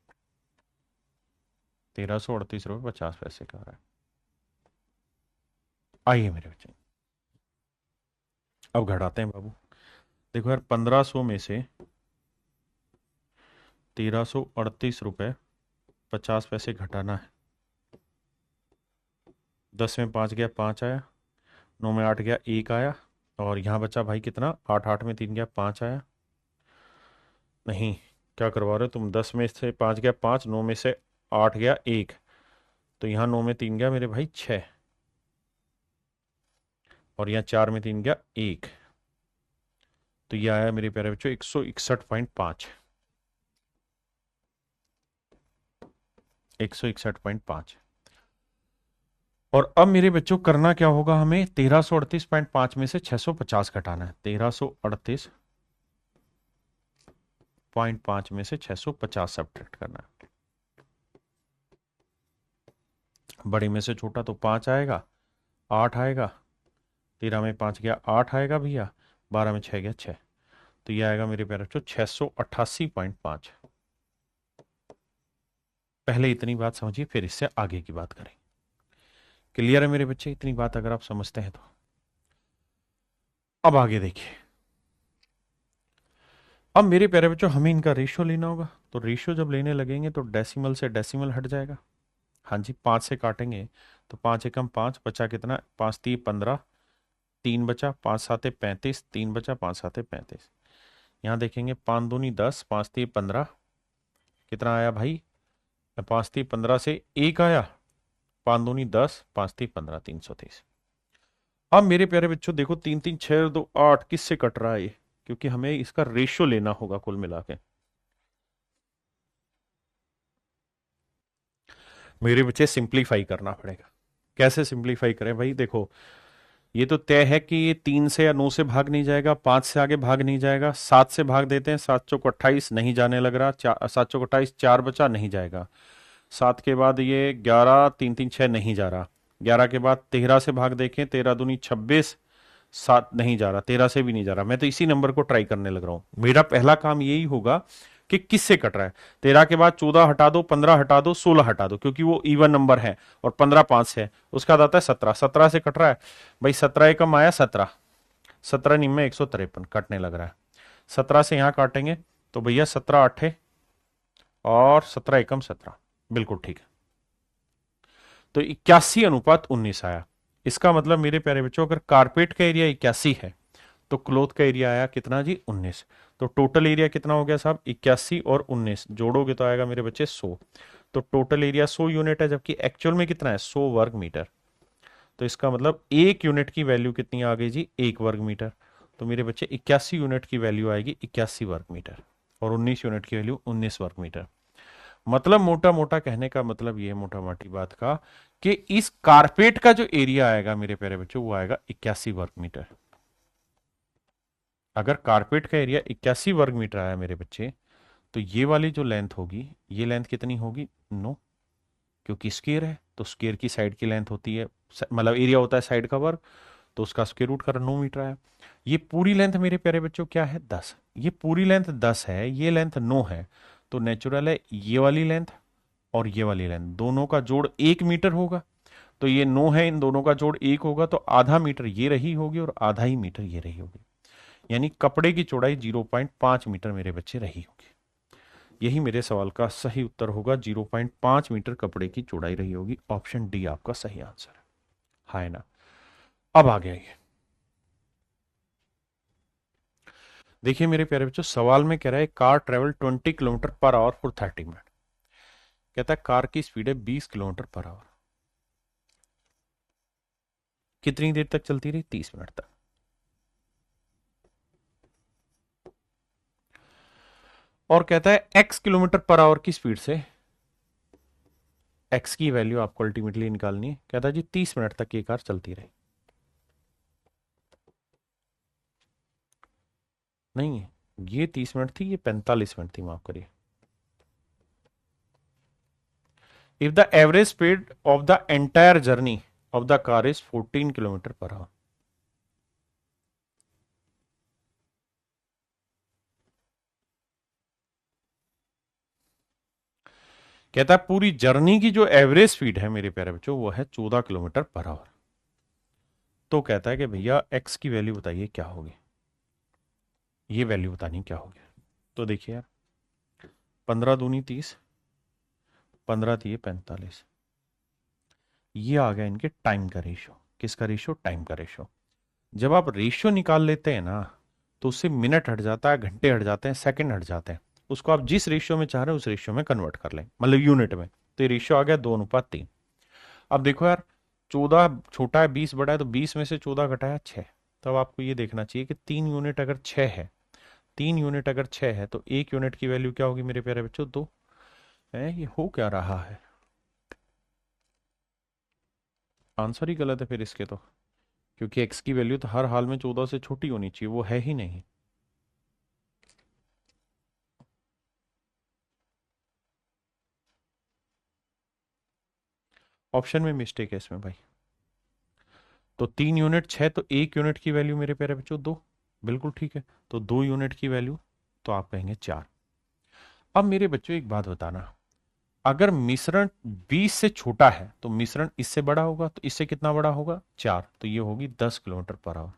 1338 रुपये 50 पैसे का आ रहा है। आइए मेरे बच्चे, अब घटाते हैं बाबू। देखो यार, 1500 में से 1338 रुपये 50 पैसे घटाना है। 10 में 5 गया 5 आया, 9 में 8 गया 1 आया, और यहाँ बचा भाई कितना, 8, 8 में 3 गया 5 आया। नहीं, क्या करवा रहे हो तुम, 10 में से 5 गया 5, 9 में से 8 गया 1, तो यहाँ 9 में 3 गया मेरे भाई 6, और यहाँ 4 में 3 गया 1, तो ये आया मेरे प्यारे बच्चों 161.5। 161.5। और अब मेरे बच्चों करना क्या होगा, हमें 1338.5 में से 650 घटाना है। 1338.5 में से 650 सब्ट्रैक्ट करना है। बड़ी में से छोटा तो 5 आएगा, 8 आएगा, 13 में 5 गया 8 आएगा भैया, 12 में 6 गया 6, तो ये आएगा मेरे प्यारे बच्चों 688.5। पहले इतनी बात समझिए, फिर इससे आगे की बात करें। क्लियर है मेरे बच्चे, इतनी बात अगर आप समझते हैं तो। अब आगे देखिए, अब मेरे प्यारे बच्चों हमें इनका रेशियो लेना होगा, तो रेशियो जब लेने लगेंगे तो डेसिमल से डेसिमल हट जाएगा। हाँ जी, 5 से काटेंगे तो 5 एकम 5, बचा कितना, 5 3 15, 3 बचा, 5 7 35, 3 बचा, 5 7 35। यहाँ देखेंगे 5 दूनी 10, 5 3 15, कितना आया भाई, 5 3 15 से 1 आया, 5 दूनी 10, 5 3 15, 330। अब मेरे प्यारे बच्चों देखो, 3 3 6 2 8 किससे कट रहा है ये, क्योंकि हमें इसका रेशियो लेना होगा कुल मिला के। मेरे बच्चे सिंप्लीफाई करना पड़ेगा। कैसे सिंप्लीफाई करें भाई, देखो ये तो तय है कि ये 3 से या 9 से भाग नहीं जाएगा, 5 से आगे भाग नहीं जाएगा, 7 से भाग देते हैं, 7 चौक 28 नहीं जाने लग रहा, 7 चौक 28, 4 बचा नहीं जाएगा, 7 के बाद ये 11, 3 3 6 नहीं जा रहा, 11 के बाद 13 से भाग देखें, 13 दूनी 26, 7 नहीं जा रहा, 13 से भी नहीं जा रहा। मैं तो इसी नंबर को ट्राई करने लग रहा हूं। मेरा पहला काम यही होगा कि किससे कट रहा है। 13 के बाद 14 हटा दो, 15 हटा दो, 16 हटा दो, क्योंकि वो इवन नंबर है, और 15 5 है, उसका आता है 17, 17 से कट रहा है भाई, 17 एकम आया 17, 17 निम्न 153 कटने लग रहा है। 17 से यहां काटेंगे तो भैया 17 8 और 17 एकम 17, बिल्कुल ठीक है, तो 81:19 आया। इसका मतलब मेरे प्यारे बच्चों, अगर कारपेट का एरिया 81 है तो क्लोथ का एरिया आया कितना जी, 19। तो टोटल एरिया कितना हो गया साहब, 81 और 19 जोड़ोगे तो आएगा मेरे बच्चे 100। तो टोटल एरिया 100 यूनिट है, जबकि एक्चुअल में कितना है, 100 वर्ग मीटर। तो इसका मतलब एक यूनिट की वैल्यू कितनी आ गई जी, 1 वर्ग मीटर। तो मेरे बच्चे 81 यूनिट की वैल्यू आएगी 81 वर्ग मीटर, और 19 यूनिट की वैल्यू 19 वर्ग मीटर। मतलब मोटा मोटा कहने का मतलब ये, मोटा मोटी बात का, कि इस कारपेट का जो एरिया आएगा मेरे प्यारे बच्चों, वो आएगा 81 वर्ग मीटर। अगर कारपेट का एरिया 81 वर्ग मीटर आया मेरे बच्चे, तो ये वाली जो लेंथ होगी, ये लेंथ कितनी होगी, 9, क्योंकि स्क्वायर है तो स्क्वायर की साइड की लेंथ होती है, मतलब एरिया होता है साइड का वर्ग, तो उसका स्क्वायर रूट कर 9 मीटर आया। ये पूरी लेंथ मेरे प्यारे बच्चों क्या है, 10। ये पूरी लेंथ 10 है, ये लेंथ 9 है, तो नेचुरल है ये वाली लेंथ और ये वाली लेंथ दोनों का जोड़ 1 मीटर होगा। तो ये 9 है, इन दोनों का जोड़ 1 होगा, तो आधा मीटर ये रही होगी और आधा ही मीटर ये रही होगी, यानी कपड़े की चौड़ाई 0.5 मीटर मेरे बच्चे रही होगी। यही मेरे सवाल का सही उत्तर होगा, 0.5 मीटर कपड़े की चौड़ाई रही होगी। ऑप्शन डी आपका सही आंसर है, हाय ना। अब आ गया ये, देखिए मेरे प्यारे बच्चों, सवाल में कह रहा है car travel 20 kilometre per hour for 30 minute. कहता है कार की स्पीड है 20 किलोमीटर पर आवर, कितनी देर तक चलती रही, 30 मिनट तक। और कहता है x किलोमीटर पर आवर की स्पीड से, x की वैल्यू आपको अल्टीमेटली निकालनी है। कहता है जी 30 मिनट तक ये कार चलती रही, नहीं है ये 30 मिनट थी, ये 45 मिनट थी, माफ करिए। If the average speed of the entire journey of the car is 14 kilometre per hour, कहता है पूरी जर्नी की जो एवरेज स्पीड है मेरे प्यारे बच्चों वो है 14 किलोमीटर पर आवर। तो कहता है कि भैया एक्स की वैल्यू बताइए क्या होगी, ये वैल्यू बतानी क्या होगी। तो देखिए यार, 15 दूनी 30, 15 तिये 45, ये आ गया इनके टाइम का रेशियो। किसका रेशियो? टाइम का रेशियो। जब आप रेशियो निकाल लेते हैं ना, तो उससे मिनट हट जाता है, घंटे हट जाते हैं, सेकंड हट जाते हैं। उसको आप जिस रेशियो में चाह रहे हैं उस रेशियो में कन्वर्ट कर लें, मतलब यूनिट में। तो ये रेशियो आ गया 2:3। अब देखो यार, 14 छोटा है 20 बड़ा है, तो 20 में से 14 घटाया 6। तब आपको ये देखना चाहिए कि 3 यूनिट अगर 6 है, 3 यूनिट अगर 6 है तो 1 यूनिट की वैल्यू क्या होगी मेरे प्यारे बच्चों? 2 है। ये हो क्या रहा है? आंसर ही गलत है फिर इसके तो, क्योंकि एक्स की वैल्यू तो हर हाल में 14 से छोटी होनी चाहिए, वो है ही नहीं। ऑप्शन में मिस्टेक है इसमें भाई। तो 3 यूनिट 6, तो 1 यूनिट की वैल्यू मेरे प्यारे बच्चों 2। बिल्कुल ठीक है। तो 2 यूनिट की वैल्यू, तो आप कहेंगे 4। अब मेरे बच्चों एक बात बताना, अगर मिश्रण 20 से छोटा है तो मिश्रण इससे बड़ा होगा, तो इससे कितना बड़ा होगा? 4, तो ये होगी 10 किलोमीटर पर आवर।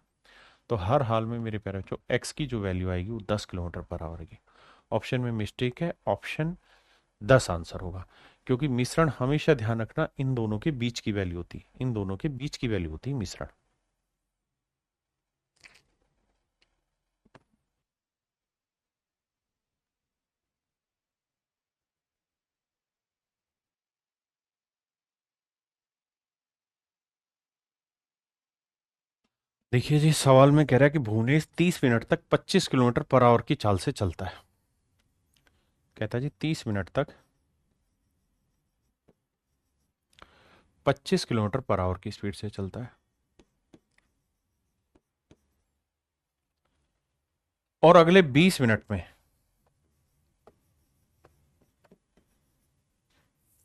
तो हर हाल में मेरे प्यारे बच्चों एक्स की जो वैल्यू आएगी वो 10 किलोमीटर पर आवर की। ऑप्शन में मिस्टेक है, ऑप्शन 10 आंसर होगा। क्योंकि मिश्रण, हमेशा ध्यान रखना, इन दोनों के बीच की वैल्यू होती है, इन दोनों के बीच की वैल्यू होती है मिश्रण। देखिए जी, सवाल में कह रहा है कि भुवनेश 30 मिनट तक 25 किलोमीटर पर आवर की चाल से चलता है। कहता है जी 30 मिनट तक 25 किलोमीटर पर आवर की स्पीड से चलता है, और अगले 20 मिनट में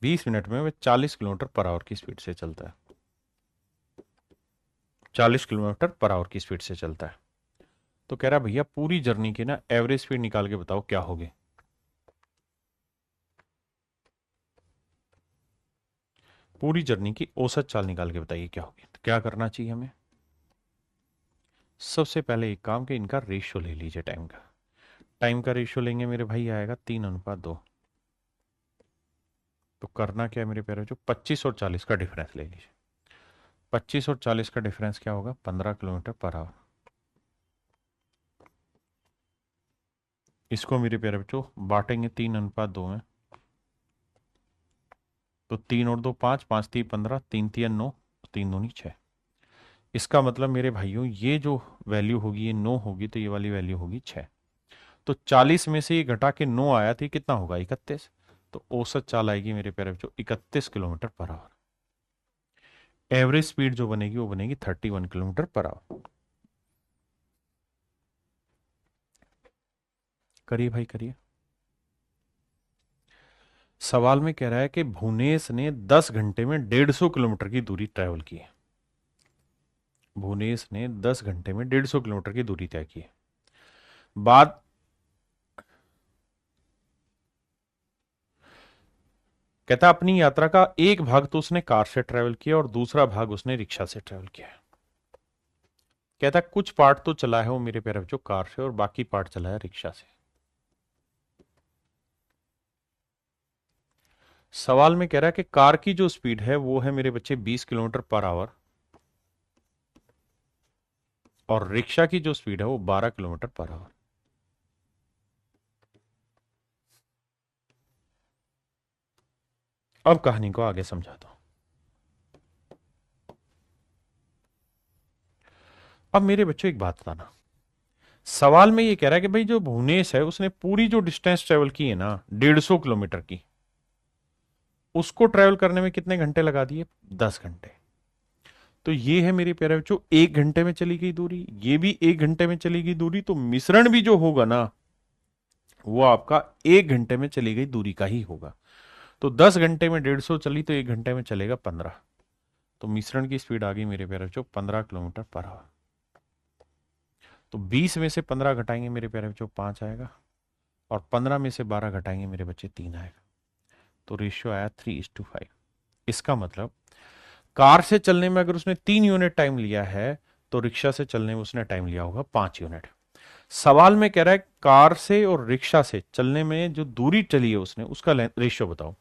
20 मिनट में वह 40 किलोमीटर पर आवर की स्पीड से चलता है। 40 किलोमीटर पर आवर की स्पीड से चलता है। तो कह रहा है भैया पूरी जर्नी की ना एवरेज स्पीड निकाल के बताओ क्या होगी। पूरी जर्नी की औसत चाल निकाल के बताइए क्या होगी। तो क्या करना चाहिए हमें? सबसे पहले एक काम के, इनका रेशियो ले लीजिए टाइम का। टाइम का रेशियो लेंगे मेरे भाई, आएगा 3:2। तो करना क्या है मेरे प्यारे, जो 25 और 40 का डिफरेंस ले लीजिए। 25 और 40 का डिफरेंस क्या होगा? 15 किलोमीटर पर आवर। इसको मेरे प्यारे बच्चों बांटेंगे 3:2 में। तो 3 और 2 5, 5 3 15, 3 3 9, 3 दूनी 6। इसका मतलब मेरे भाइयों ये जो वैल्यू होगी ये 9 होगी, तो ये वाली वैल्यू होगी 6। तो 40 में से ये घटा के 9 आया, तो ये कितना होगा? 31। तो औसत चाल आएगी मेरे प्यारे बच्चों 31 kilometre per hour. Average speed जो बनेगी वो बनेगी 31 किलोमीटर पर आवर। करिए भाई करिए। सवाल में कह रहा है कि भुवनेश ने 10 घंटे में 150 किलोमीटर की दूरी ट्रेवल की है। भुवनेश ने 10 घंटे में 150 किलोमीटर की दूरी तय की है। बाद कहता अपनी यात्रा का एक भाग तो उसने कार से ट्रेवल किया और दूसरा भाग उसने रिक्शा से ट्रेवल किया है। कहता कुछ पार्ट तो चला है वो मेरे प्यारे बच्चों कार से, और बाकी पार्ट चला है रिक्शा से। सवाल में कह रहा है कि कार की जो स्पीड है वो है मेरे बच्चे 20 किलोमीटर पर आवर, और रिक्शा की जो स्पीड है वो 12 किलोमीटर पर आवर। अब कहानी को आगे समझाता हूं। अब मेरे बच्चों एक बात बताना, सवाल में ये कह रहा है कि भाई जो भुवनेश है उसने पूरी जो डिस्टेंस ट्रेवल की है ना 150 किलोमीटर की, उसको ट्रेवल करने में कितने घंटे लगा दिए? 10 घंटे। तो ये है मेरे प्यारे बच्चों 1 घंटे में चली गई दूरी, ये भी 1 घंटे में चली गई दूरी, तो मिश्रण भी जो होगा ना वो आपका 1 घंटे में चली गई दूरी का ही होगा। तो 10 घंटे में 150 चली, तो 1 घंटे में चलेगा 15। तो मिश्रण की स्पीड आ गई मेरे प्यारे बच्चों 15 किलोमीटर पर आवर। तो 20 में से 15 घटाएंगे मेरे प्यारे बच्चों 5 आएगा, और 15 में से 12 घटाएंगे मेरे बच्चे 3 आएगा। तो रेशियो आया 3:5। इसका मतलब कार से चलने में अगर उसने 3 यूनिट टाइम लिया है तो रिक्शा से चलने में उसने टाइम लिया होगा 5 यूनिट। सवाल में कह रहा है कार से और रिक्शा से चलने में जो दूरी चली है उसने उसका रेशियो बताओ।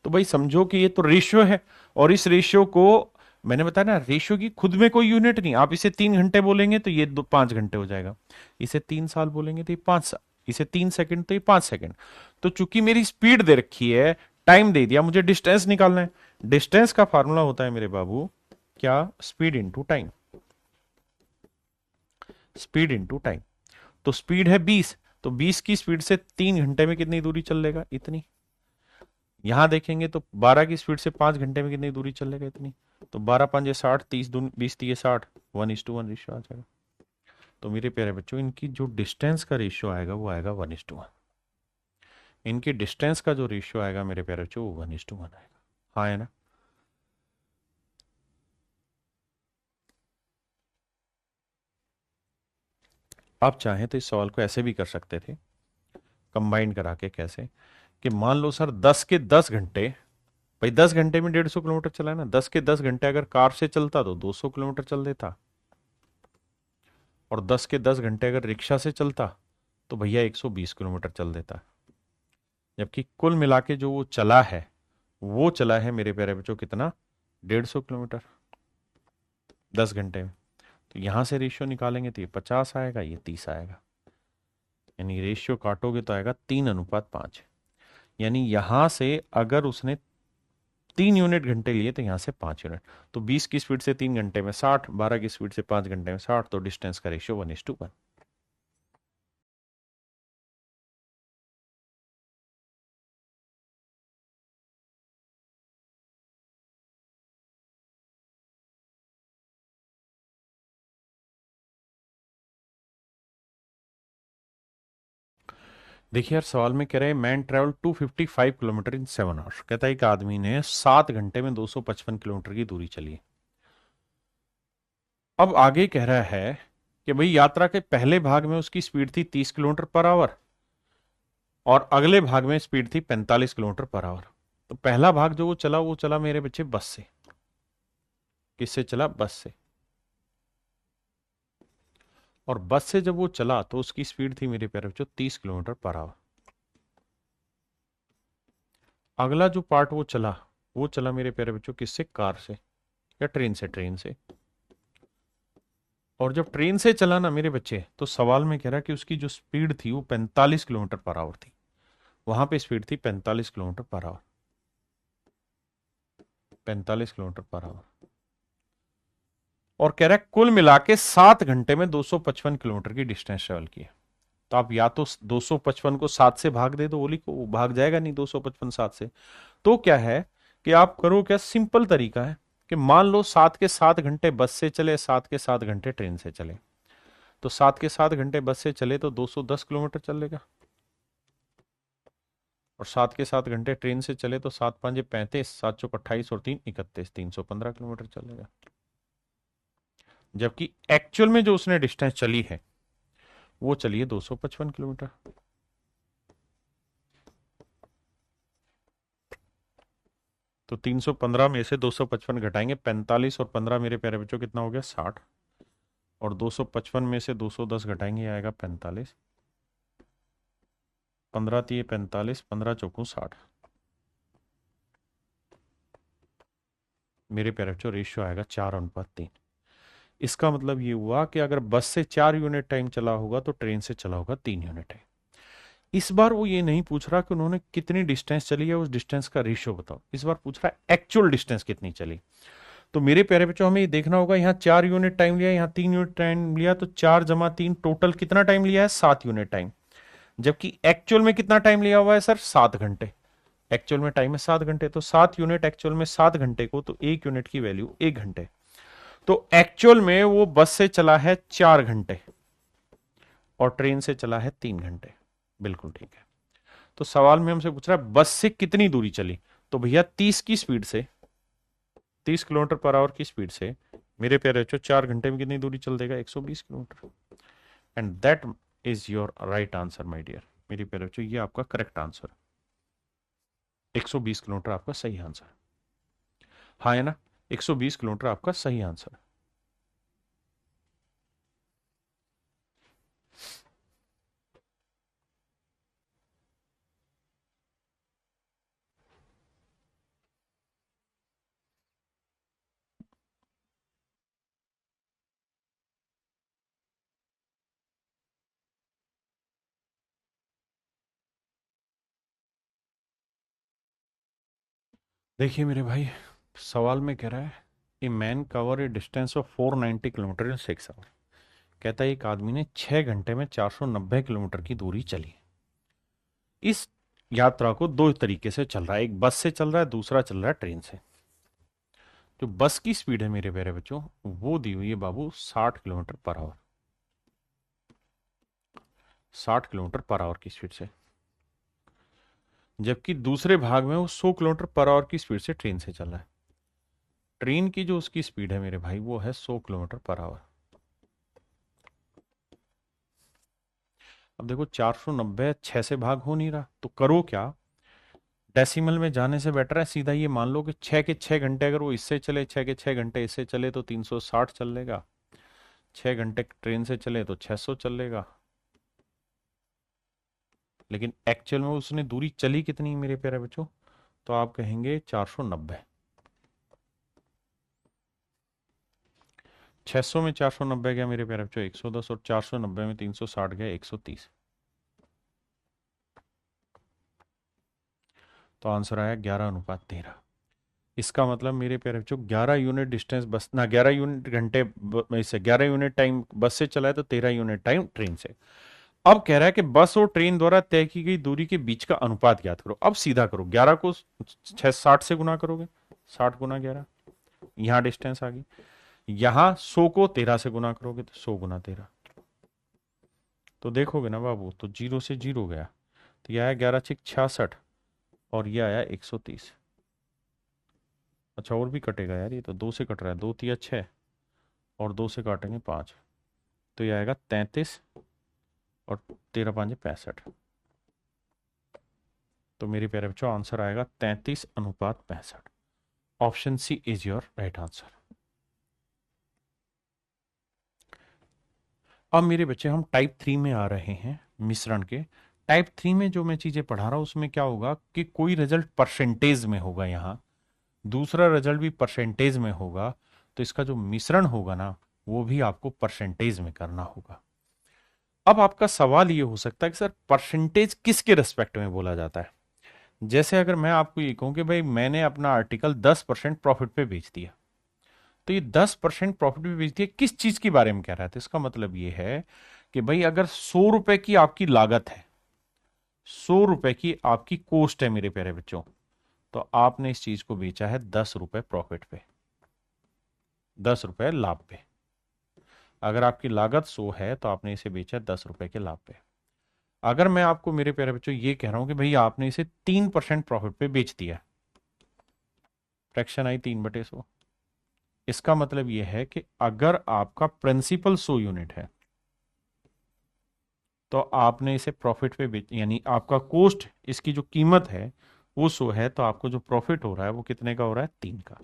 तो भाई समझो कि ये तो रेशियो है, और इस रेशियो को मैंने बताया ना, रेशियो की खुद में कोई यूनिट नहीं। आप इसे 3 घंटे बोलेंगे तो ये 5 घंटे हो जाएगा, इसे 3 साल बोलेंगे तो ये 5 साल, इसे 3 सेकंड तो ये 5 सेकंड। तो चूंकि मेरी स्पीड दे रखी है, टाइम दे दिया, मुझे डिस्टेंस निकालना है। डिस्टेंस का फॉर्मूला होता है मेरे बाबू क्या, speed into time. Speed into time. तो स्पीड है 20, तो 20 की स्पीड से 3 घंटे में कितनी दूरी चल लेगा, इतनी। यहां देखेंगे तो 12 की स्पीड से 5 घंटे में कितनी दूरी चल लेगा, इतनी। तो 12×5 = 60, 30 20 1:1 रेशियो आ जाएगा। तो मेरे प्यारे बच्चों, इनकी जो डिस्टेंस का रेशियो आएगा वो आएगा 1:1। इनकी डिस्टेंस का जो रेशियो आएगा मेरे प्यारे बच्चों वो 1:1 आएगा। हाँ है ना। आप चाहें तो इस सवाल को ऐसे भी कर सकते थे, कंबाइन करा के। कैसे कि मान लो सर 10 के 10 घंटे, भाई 10 घंटे में 150 किलोमीटर चला है ना, 10 के 10 घंटे अगर कार से चलता तो 200 किलोमीटर चल देता, और 10 के 10 घंटे अगर रिक्शा से चलता तो भैया 120 किलोमीटर चल देता। जबकि कुल मिला के जो वो चला है, वो चला है मेरे प्यारे बच्चों कितना, 150 किलोमीटर 10 घंटे में। तो यहां से रेशियो निकालेंगे तो ये 50 आएगा, ये 30 आएगा। यानी रेशियो काटोगे तो आएगा 3:5। यानी यहां से अगर उसने 3 यूनिट घंटे लिए तो यहां से 5 यूनिट। तो 20 की स्पीड से 3 घंटे में 60, 12 की स्पीड से 5 घंटे में 60, तो डिस्टेंस का रेशियो 1:1। देखिए यार, सवाल में कह रहे हैं मैन ट्रेवल 255 किलोमीटर इन 7 आवर्स। कहता है एक आदमी ने 7 घंटे में 255 किलोमीटर की दूरी चली है। अब आगे कह रहा है कि भाई यात्रा के पहले भाग में उसकी स्पीड थी 30 किलोमीटर पर आवर, और अगले भाग में स्पीड थी 45 किलोमीटर पर आवर। तो पहला भाग जो वो चला मेरे बच्चे बस से। किससे चला, बस से। और बस से जब वो चला तो उसकी स्पीड थी मेरे प्यारे बच्चों 30 किलोमीटर पर आवर। अगला जो पार्ट वो चला मेरे प्यारे बच्चों किससे, कार से या ट्रेन से, ट्रेन से। और जब ट्रेन से चला ना मेरे बच्चे, तो सवाल में कह रहा कि उसकी जो स्पीड थी वो 45 किलोमीटर पर आवर थी। वहां पे स्पीड थी 45 kilometre per hour, 45 kilometre per hour. और कह रहा है कुल मिला के 7 घंटे में 255 किलोमीटर की डिस्टेंस ट्रेवल की है। तो आप या तो 255 को 7 से भाग दे दो, ओली को, वो भाग जाएगा नहीं 255 7 से। तो क्या है कि आप करो क्या, सिंपल तरीका है कि मान लो 7 के 7 घंटे बस से चले, 7 के 7 घंटे ट्रेन से चले। तो 7 के 7 घंटे बस से चले तो 210 किलोमीटर चलेगा, और 7 के 7 घंटे ट्रेन से चले तो 7×5 = 35, 7×4 = 28, और 3 × 31 = 315 किलोमीटर चलेगा। जबकि एक्चुअल में जो उसने डिस्टेंस चली है वो चली है 255 किलोमीटर। तो 315 में से 255 घटाएंगे, 45 और 15 मेरे प्यारे बच्चों कितना हो गया, 60। और 255 में से 210 घटाएंगे आएगा 45, 15 × 3 = 45, 15×4 = 60। मेरे प्यारे बच्चों रेशियो आएगा 4:3। इसका मतलब ये हुआ कि अगर बस से 4 यूनिट टाइम चला होगा तो ट्रेन से चला होगा 3 यूनिट टाइम। इस बार वो ये नहीं पूछ रहा कि उन्होंने कितनी डिस्टेंस चली है, उस डिस्टेंस का रेशियो बताओ। इस बार पूछ रहा है एक्चुअल डिस्टेंस कितनी चली। तो मेरे प्यारे बच्चों हमें ये देखना होगा, यहाँ 4 यूनिट टाइम लिया, यहाँ 3 यूनिट टाइम लिया, तो 4 + 3 टोटल कितना टाइम लिया है, 7 यूनिट टाइम। जबकि एक्चुअल में कितना टाइम लिया हुआ है सर, 7 घंटे। एक्चुअल में टाइम है 7 घंटे, तो 7 यूनिट एक्चुअल में 7 घंटे को, तो 1 यूनिट की वैल्यू 1 घंटे। तो एक्चुअल में वो बस से चला है 4 घंटे और ट्रेन से चला है 3 घंटे। बिल्कुल ठीक है। तो सवाल में हमसे पूछ रहा है बस से कितनी दूरी चली। तो भैया 30 की स्पीड से, 30 किलोमीटर पर आवर की स्पीड से मेरे प्यारे बच्चों 4 घंटे में कितनी दूरी चल देगा, 120 kilometre. And that is your right answer my dear. मेरे प्यारे बच्चों ये आपका करेक्ट आंसर। 120 किलोमीटर आपका सही आंसर। हाँ है ना, 120 किलोमीटर आपका सही आंसर। देखिए मेरे भाई, सवाल में कह रहा है a man cover a distance of 490 kilometre in 6 hour. कहता है एक आदमी ने 6 घंटे में 490 किलोमीटर की दूरी चली। इस यात्रा को दो तरीके से चल रहा है, एक बस से चल रहा है, दूसरा चल रहा है ट्रेन से। जो बस की स्पीड है मेरे प्यारे बच्चों, वो दी हुई है बाबू 60 kilometre per hour. 60 kilometre per hour की स्पीड से। जबकि दूसरे भाग में वो 100 किलोमीटर पर आवर की स्पीड से ट्रेन से चल रहा है। ट्रेन की जो उसकी स्पीड है मेरे भाई, वो है 100 किलोमीटर पर आवर। अब देखो 490 6 से भाग हो नहीं रहा, तो करो क्या। डेसिमल में जाने से बेटर है सीधा ये मान लो कि 6 के 6 घंटे अगर वो इससे चले, 6 के 6 घंटे इससे चले तो 360 चल लेगा। 6 घंटे ट्रेन से चले तो 600 चल लेगा। लेकिन एक्चुअल में उसने दूरी चली कितनी मेरे प्यारे बच्चों, तो आप कहेंगे 490। 600 में 490 गया मेरे प्यारे बच्चों 110, और 490 में 360 गया 130। तो आंसर आया 11:13। इसका मतलब मेरे प्यारे बच्चों 11 यूनिट डिस्टेंस बस ना, 11 यूनिट घंटे से 11 यूनिट टाइम बस से चला है, तो 13 यूनिट टाइम ट्रेन से। अब कह रहा है कि बस और ट्रेन द्वारा तय की गई दूरी के बीच का अनुपात ज्ञात करो। अब सीधा करो, 11 को 60 से गुना करोगे, 60 × 11, यहां डिस्टेंस आ गई। यहां 100 को 13 से गुना करोगे तो 100 × 13। तो देखोगे ना बाबू, तो 0 से 0 गया, तो यह आया 11×6 = 66, और यह आया 130। अच्छा और भी कटेगा यार, ये तो 2 से कट रहा है, 2×3 = 6, और 2 से काटेंगे 5, तो यह आएगा 33, और 13×5 = 65। तो मेरे प्यारे बच्चों आंसर आएगा 33:65। Option C is your right answer. अब मेरे बच्चे हम टाइप 3 में आ रहे हैं, मिश्रण के। टाइप 3 में जो मैं चीजें पढ़ा रहा हूं उसमें क्या होगा कि कोई रिजल्ट परसेंटेज में होगा, यहां दूसरा रिजल्ट भी परसेंटेज में होगा, तो इसका जो मिश्रण होगा ना, वो भी आपको परसेंटेज में करना होगा। अब आपका सवाल ये हो सकता है कि सर परसेंटेज किसके रेस्पेक्ट में बोला जाता है। जैसे अगर मैं आपको ये कहूं कि भाई मैंने अपना आर्टिकल 10% प्रॉफिट पे बेच दिया, तो ये 10% प्रॉफिट पे बेच दिया, किस चीज के बारे में कह रहा है, तो इसका मतलब ये है कि भाई अगर 100 रुपए की आपकी लागत है, 100 रुपए की आपकी कॉस्ट है मेरे प्यारे बच्चों, तो आपने इस चीज को बेचा है 10 रुपए प्रॉफिट पे, 10 रुपए लाभ पे। अगर आपकी लागत 100 है तो आपने इसे बेचा 10 रुपए के लाभ पे। अगर मैं आपको मेरे प्यारे बच्चों ये कह रहा हूं कि भाई आपने इसे 3% प्रॉफिट पे बेच दिया, फ्रैक्शन आई 3/100, इसका मतलब यह है कि अगर आपका प्रिंसिपल 100 यूनिट है, तो आपने इसे प्रॉफिट पे बेच, यानी आपका कॉस्ट, इसकी जो कीमत है वो 100 है, तो आपको जो प्रॉफिट हो रहा है वो कितने का हो रहा है, 3 का।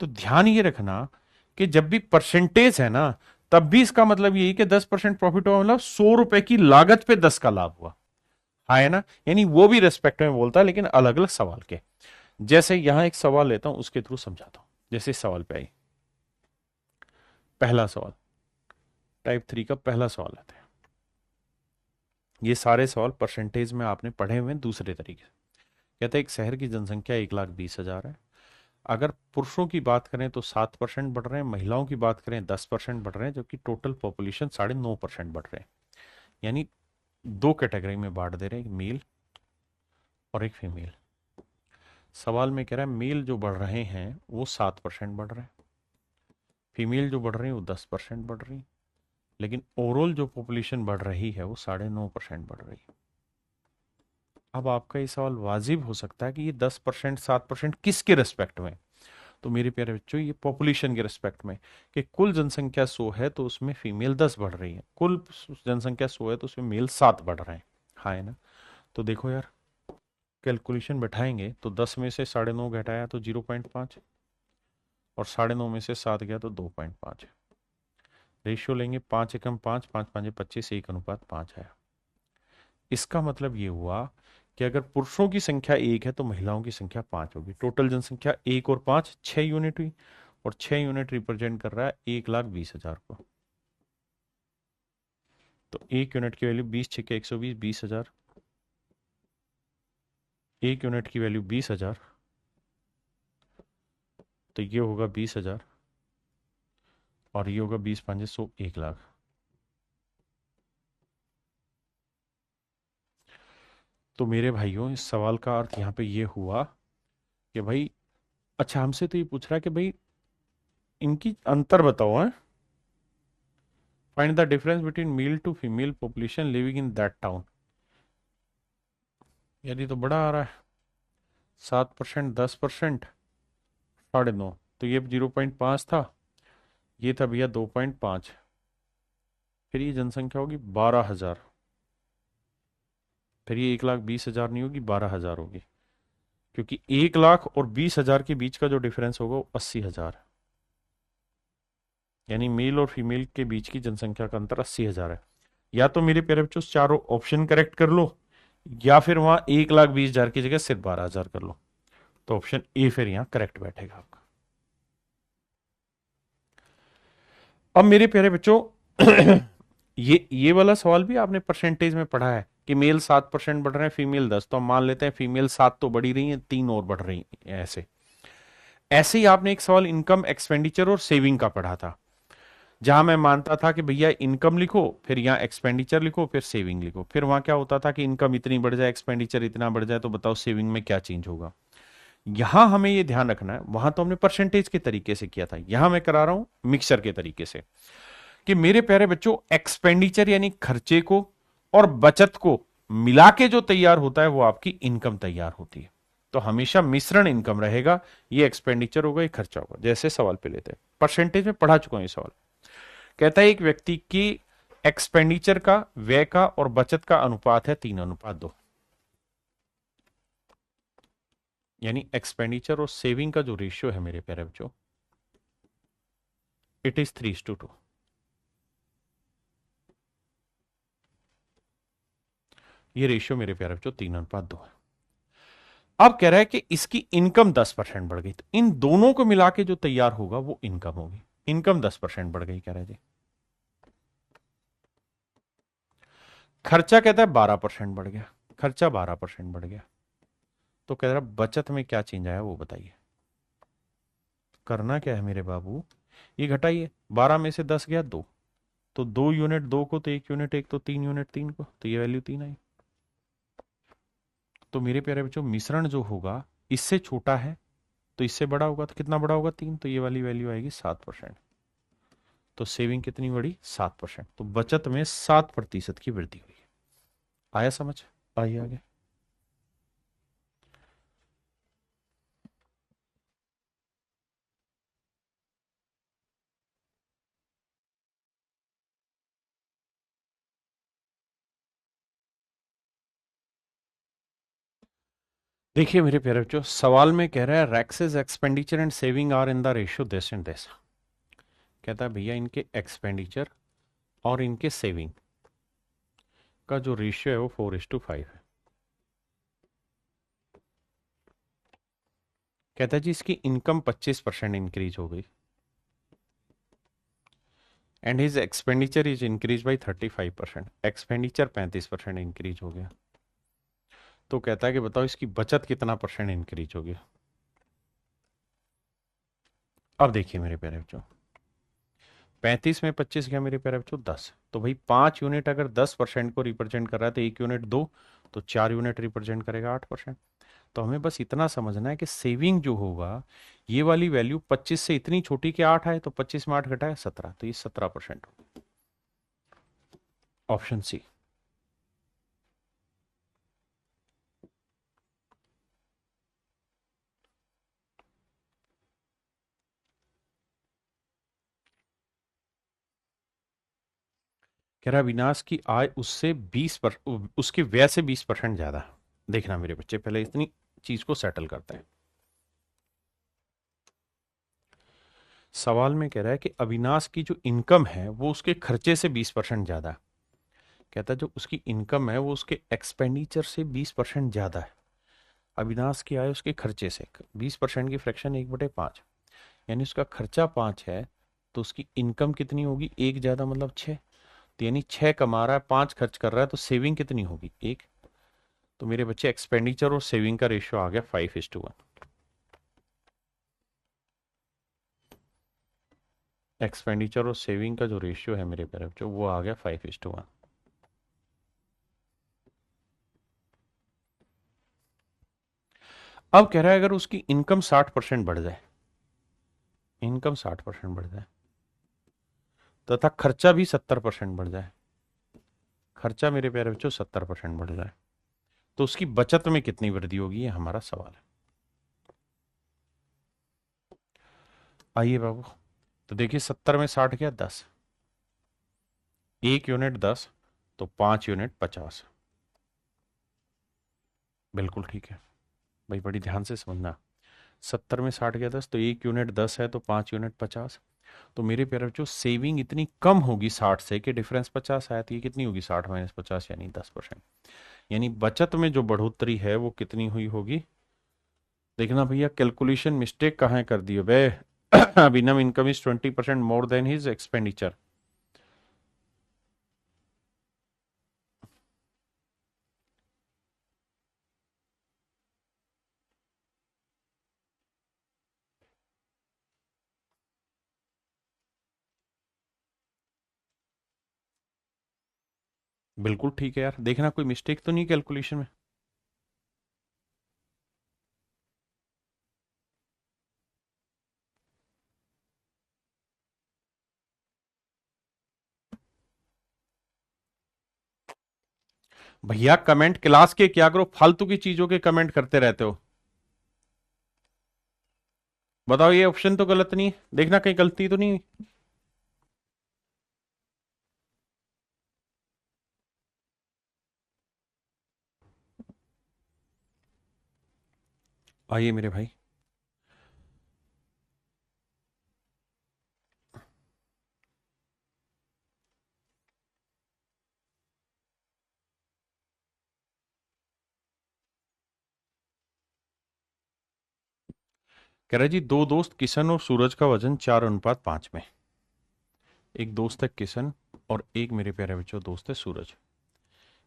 तो ध्यान ये रखना कि जब भी परसेंटेज है ना, तब भी इसका मतलब यही कि 10% प्रॉफिट हुआ, मतलब 100 रुपए की लागत पे 10 का लाभ हुआ। हाँ है ना, यानी वो भी रेस्पेक्ट में बोलता है, लेकिन अलग अलग सवाल के। जैसे यहां एक सवाल लेता हूं, उसके थ्रू समझाता हूं। जैसे इस सवाल पे आई, पहला सवाल, टाइप 3 का पहला सवाल आता है। ये सारे सवाल परसेंटेज में आपने पढ़े हुए हैं दूसरे तरीके से। कहते हैं एक शहर की जनसंख्या 1,20,000 है। अगर पुरुषों की बात करें तो 7% बढ़ रहे हैं, महिलाओं की बात करें 10% बढ़ रहे हैं, जबकि टोटल पॉपुलेशन 9.5% बढ़ रहे हैं। यानी दो कैटेगरी में बांट दे रहे हैं, एक मेल और एक फीमेल। सवाल में कह रहा है मेल जो बढ़ रहे हैं वो 7% बढ़ रहे हैं, फीमेल जो बढ़ रही है वो 10% बढ़ रही है, लेकिन ओवरऑल जो पॉपुलेशन बढ़ रही है वो 9.5% बढ़ रही है। अब आपका ये सवाल वाजिब हो सकता है कि ये 10% 7% किसके रेस्पेक्ट में। तो मेरे प्यारे बच्चों ये पॉपुलेशन के रेस्पेक्ट में, कि कुल जनसंख्या 100 है तो उसमें फीमेल 10 बढ़ रही है, कुल जनसंख्या 100 है तो उसमें मेल 7 बढ़ रहे हैं। हाँ है ना। तो देखो यार, कैलकुलेशन बैठाएंगे तो 10 में से 9.5 घटाया तो 0.5, और 9.5 में से 7 गया तो 2.5। रेशियो लेंगे 5 एकम 5, 5 5 25, 1:5 आया। इसका मतलब ये हुआ कि अगर पुरुषों की संख्या 1 है तो महिलाओं की संख्या 5 होगी। टोटल जनसंख्या 1 और 5 6 यूनिट हुई, और 6 यूनिट रिप्रेजेंट कर रहा है 1,20,000 को। तो 1 यूनिट की वैल्यू 20 6 120, 20,000। 1 यूनिट की वैल्यू 20,000, तो ये होगा 20,000, और ये होगा 20 5 100, 1,00,000। तो मेरे भाइयों, इस सवाल का अर्थ यहाँ पे ये हुआ कि भाई, अच्छा हमसे तो ये पूछ रहा है कि भाई इनकी अंतर बताओ है। Find the difference between male to female population living in that town. यदि तो बड़ा आ रहा है, 7%, 10%, 9.5, तो ये 0.5 था, ये था भैया 2.5। फिर ये जनसंख्या होगी 12,000, फिर ये 1,20,000 नहीं होगी, 12,000 होगी, क्योंकि 1,00,000 और 20,000 के बीच का जो डिफरेंस होगा वो 80,000 है। यानी मेल और फीमेल के बीच की जनसंख्या का अंतर 80,000 है। या तो मेरे प्यारे बच्चों चारों ऑप्शन करेक्ट कर लो, या फिर वहां 1,20,000 की जगह सिर्फ 12,000 कर लो। तो ऑप्शन ए फिर यहां करेक्ट बैठेगा आपका। अब मेरे प्यारे बच्चों ये वाला सवाल भी आपने परसेंटेज में पढ़ा है कि मेल 7% बढ़ रहे हैं, फीमेल 10। तो हम मान लेते हैं फीमेल 7 तो बढ़ी रही है, 3 और बढ़ रही है। ऐसे ऐसे ही आपने एक सवाल इनकम, एक्सपेंडिचर और सेविंग का पढ़ा था, जहां मैं मानता था कि भैया इनकम लिखो, फिर यहाँ एक्सपेंडिचर लिखो, फिर सेविंग लिखो। फिर वहां क्या होता था कि इनकम इतनी बढ़ जाए, एक्सपेंडिचर इतना बढ़ जाए, तो बताओ सेविंग में क्या चेंज होगा। यहां हमें ये ध्यान रखना है, वहां तो हमने परसेंटेज के तरीके से किया था, यहां मैं करा रहा हूं मिक्सर के तरीके से, कि मेरे प्यारे बच्चों एक्सपेंडिचर यानी खर्चे को और बचत को मिला के जो तैयार होता है वो आपकी इनकम तैयार होती है। तो हमेशा मिश्रण इनकम रहेगा, ये एक्सपेंडिचर होगा, ये खर्चा होगा। जैसे सवाल पे लेते हैं, परसेंटेज में पढ़ा चुका हूं ये सवाल। कहता है एक व्यक्ति की एक्सपेंडिचर का, व्यय का और बचत का अनुपात है 3:2। यानी एक्सपेंडिचर और सेविंग का जो रेशियो है मेरे प्यारे बच्चों, इट इज 3:2। ये रेशियो मेरे प्यारे बच्चों 3:2 है। अब कह रहा है कि इसकी इनकम 10% बढ़ गई, तो इन दोनों को मिला के जो तैयार होगा वो इनकम होगी। इनकम 10% बढ़ गई, कह रहा है जी। खर्चा कहता है 12% बढ़ गया, खर्चा 12% बढ़ गया। तो कह रहा है बचत में क्या चेंज आया वो बताइए। करना क्या है मेरे बाबू, ये घटाइए। 12 में से 10 गया 2, तो 2 यूनिट 2 को, तो 1 यूनिट 1, तो 3 यूनिट 3 को, तो ये वैल्यू 3 आई। तो मेरे प्यारे बच्चों मिश्रण जो होगा इससे छोटा है, तो इससे बड़ा होगा, तो कितना बड़ा होगा 3, तो ये वाली वैल्यू आएगी 7%। तो सेविंग कितनी बढ़ी 7%। तो बचत में 7% की वृद्धि हुई। आया समझ, आइए आगे। देखिए मेरे प्यारे बच्चों, सवाल में कह रहा है रैक्सेस expenditure and saving are in the ratio this and this. कहता है भैया इनके एक्सपेंडिचर और इनके सेविंग का जो रेशियो है वो 4:5 है। कहता है जी इसकी इनकम 25% इंक्रीज हो गई, and his expenditure is increase by 35%। Expenditure 35% increase हो गया। तो कहता है कि बताओ इसकी बचत कितना परसेंट इंक्रीज हो गया। अब देखिए मेरे प्यारे बच्चों, 35 में 25 गया मेरे प्यारे बच्चों 10। तो भाई 5 यूनिट अगर 10% को रिप्रेजेंट कर रहा है, तो 1 यूनिट 2, तो 4 यूनिट रिप्रेजेंट करेगा 8%। तो हमें बस इतना समझना है कि सेविंग जो होगा, ये वाली वैल्यू 25 से इतनी छोटी कि 8 आए, तो 25 में 8 घटाए 17, तो ये 17% होगा। Option C. कह रहा विनाश की आय उससे 20 पर, उसके व्यय से 20% ज्यादा है। देखना मेरे बच्चे, पहले इतनी चीज को सेटल करते हैं। सवाल में कह रहा है कि अविनाश की जो इनकम है वो उसके खर्चे से 20% ज्यादा है। कहता है जो उसकी इनकम है वो उसके एक्सपेंडिचर से 20% ज्यादा है। अविनाश की आय उसके खर्चे से 20% की फ्रैक्शन 1/5, यानी उसका खर्चा 5 है तो उसकी इनकम कितनी होगी? एक ज्यादा मतलब 6। तो यानी 6 कमा रहा है, 5 खर्च कर रहा है, तो सेविंग कितनी होगी? 1। तो मेरे बच्चे एक्सपेंडिचर और सेविंग का रेशियो आ गया 5:1। एक्सपेंडिचर और सेविंग का जो रेशियो है मेरे प्यारे बच्चों वो आ गया 5:1। अब कह रहा है अगर उसकी इनकम 60% बढ़ जाए, इनकम 60% बढ़ जाए तथा खर्चा भी 70% बढ़ जाए, खर्चा मेरे प्यारे बच्चों 70% बढ़ जाए, तो उसकी बचत में कितनी वृद्धि होगी? ये हमारा सवाल है। आइए बाबू, तो देखिए 70 में 60 क्या? 10। 1 यूनिट 10, तो 5 यूनिट 50। बिल्कुल ठीक है भाई, बड़ी ध्यान से समझना। 70 में 60 क्या? 10, तो 1 यूनिट 10 है, तो 5 यूनिट 50। तो मेरे प्यारे बच्चों सेविंग इतनी कम होगी 60 से कि डिफरेंस 50 आया, तो ये कितनी होगी? 60 - 50 यानी 10%। यानी बचत में जो बढ़ोतरी है वो कितनी हुई होगी? देखना भैया, कैलकुलेशन मिस्टेक कहाँ कर दी है बे। Abhinav income is 20% more than his expenditure. बिल्कुल ठीक है यार, देखना कोई मिस्टेक तो नहीं कैलकुलेशन में। भैया कमेंट क्लास के क्या करो, फालतू की चीजों के कमेंट करते रहते हो। बताओ ये ऑप्शन तो गलत नहीं है, देखना कहीं गलती तो नहीं हुई। आइए मेरे भाई, कह रहा है जी दो दोस्त किशन और सूरज का वजन 4:5 में। एक दोस्त है किशन और एक मेरे प्यारे बच्चों दोस्त है सूरज।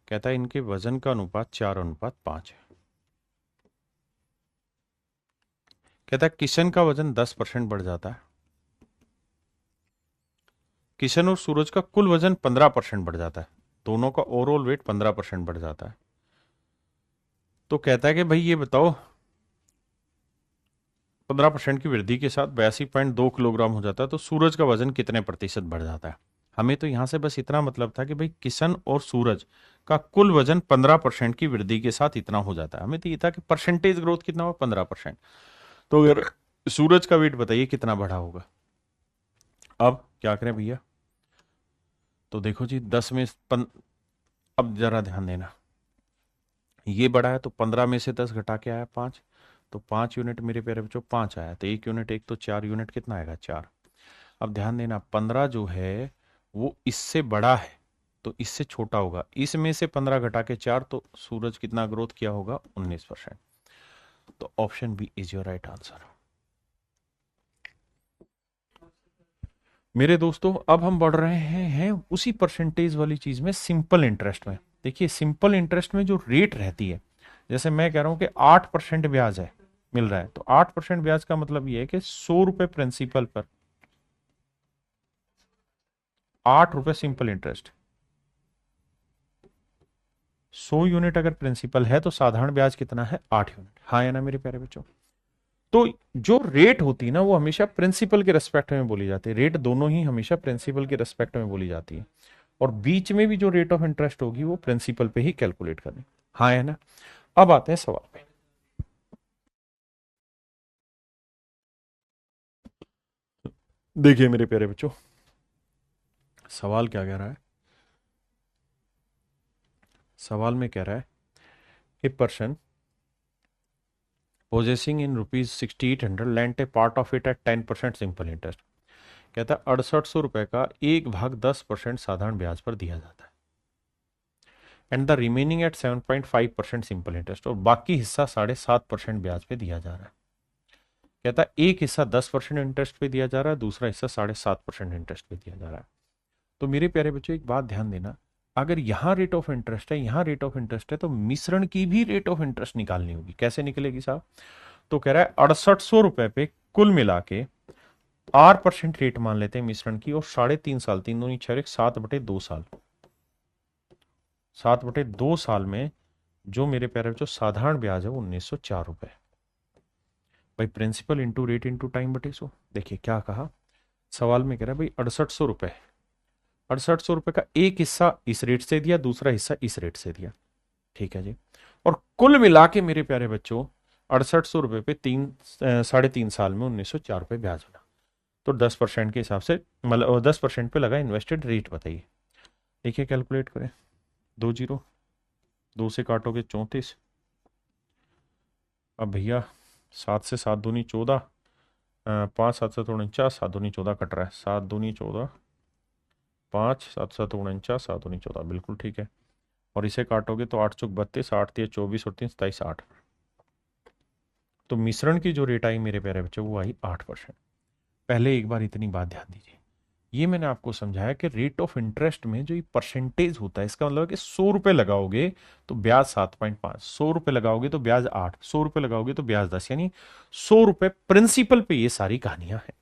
कहता है इनके वजन का अनुपात 4:5 है। कहता है किशन का वजन 10% बढ़ जाता है, किशन और सूरज का कुल वजन 15% बढ़ जाता है, दोनों का ओवरऑल वेट 15% बढ़ जाता है। तो कहता है कि भाई ये बताओ 15% की वृद्धि के साथ 82.2 किलोग्राम हो जाता है, तो सूरज का वजन कितने प्रतिशत बढ़ जाता है? हमें तो यहां से बस इतना मतलब था कि भाई किशन और सूरज का कुल वजन 15% की वृद्धि के साथ इतना हो जाता है, हमें तो ये था कि परसेंटेज ग्रोथ कितना हो? 15%। तो अगर सूरज का वेट बताइए कितना बढ़ा होगा। अब क्या करें भैया, तो देखो जी 10 में अब जरा ध्यान देना, ये बढ़ा है तो 15 में से 10 घटा के आया 5, तो 5 यूनिट मेरे प्यारे बच्चों 5 आया, तो 1 यूनिट, एक तो 4 यूनिट कितना आएगा? 4। अब ध्यान देना 15 जो है वो इससे बड़ा है तो इससे छोटा होगा, इसमें से 15 घटा के 4, तो सूरज कितना ग्रोथ किया होगा? 19%। तो option B is your right answer. मेरे दोस्तों अब हम बढ़ रहे हैं उसी परसेंटेज वाली चीज में, सिंपल इंटरेस्ट में। देखिए सिंपल इंटरेस्ट में जो रेट रहती है, जैसे मैं कह रहा हूं कि 8% ब्याज है मिल रहा है, तो 8% ब्याज का मतलब ये है कि 100 रुपए प्रिंसिपल पर 8 रुपए सिंपल इंटरेस्ट। 100 यूनिट अगर प्रिंसिपल है तो साधारण ब्याज कितना है? 8 यूनिट। हाँ है ना मेरे प्यारे बच्चों? तो जो रेट होती है ना वो हमेशा प्रिंसिपल के रेस्पेक्ट में बोली जाती है, रेट दोनों ही हमेशा प्रिंसिपल के रेस्पेक्ट में बोली जाती है, और बीच में भी जो रेट ऑफ इंटरेस्ट होगी वो प्रिंसिपल पे ही कैलकुलेट करनी। हाँ है ना? अब आते हैं सवाल पे। देखिए मेरे प्यारे बच्चों, सवाल क्या कह रहा है? सवाल में कह रहा है a person possessing in rupees 6800 lent A part of it at 10% simple interest. कहता है 6800 रुपए का 1/10% साधारण ब्याज पर दिया जाता है and the remaining at 7.5% simple interest, और बाकी हिस्सा 7.5% ब्याज पे दिया जा रहा है। कहता है एक हिस्सा 10% इंटरेस्ट पे दिया जा रहा है, दूसरा हिस्सा 7.5% इंटरेस्ट पे दिया जा रहा है। तो मेरे प्यारे बच्चों एक बात ध्यान देना, अगर यहाँ रेट ऑफ इंटरेस्ट है, यहाँ रेट ऑफ इंटरेस्ट है, तो मिश्रण की भी रेट ऑफ इंटरेस्ट निकालनी होगी। कैसे निकलेगी साहब? तो कह रहा है 6800 रुपए पे कुल मिला के 8% रेट मान लेते हैं मिश्रण की, और 3.5 साल, 3 दूनी 6, 7/2 साल, 7/2 साल में जो मेरे प्यारे बच्चों साधारण ब्याज है वो 1904 रुपए। भाई principal into rate into time बटे 100। देखिए क्या कहा सवाल में, कह रहा है भाई 6800 रुपए, 6800 रुपए का एक हिस्सा इस रेट से दिया, दूसरा हिस्सा इस रेट से दिया, ठीक है जी। और कुल मिला के मेरे प्यारे बच्चों 6800 रुपए पे 3.5 साल में 1904 रुपए ब्याज बना। तो 10% के हिसाब से, मतलब 10% पे लगा इन्वेस्टेड रेट, बताइए। देखिए कैलकुलेट करें, 2 जीरो, 2 से काटोगे 34, अब भैया 7 से 7 दूनी 14, 5 7 7 49, 7 दूनी 14 कट रहा है, 7 दूनी 14, 5 7 7 49, 7 दूनी 14, बिल्कुल ठीक है। और इसे काटोगे तो 8 चौक 32, 8 3 24 और 3 27, 8। तो मिश्रण की जो रेट आई मेरे प्यारे बच्चों वो आई 8%। पहले एक बार इतनी बात ध्यान दीजिए, ये मैंने आपको समझाया कि रेट ऑफ इंटरेस्ट में जो ये परसेंटेज होता है, इसका मतलब है कि 100 रुपए लगाओगे तो ब्याज 7.5, 100 रुपए लगाओगे तो ब्याज 8, 100 रुपए लगाओगे तो ब्याज 10, यानी 100 रुपए प्रिंसिपल पे ये सारी कहानियां हैं।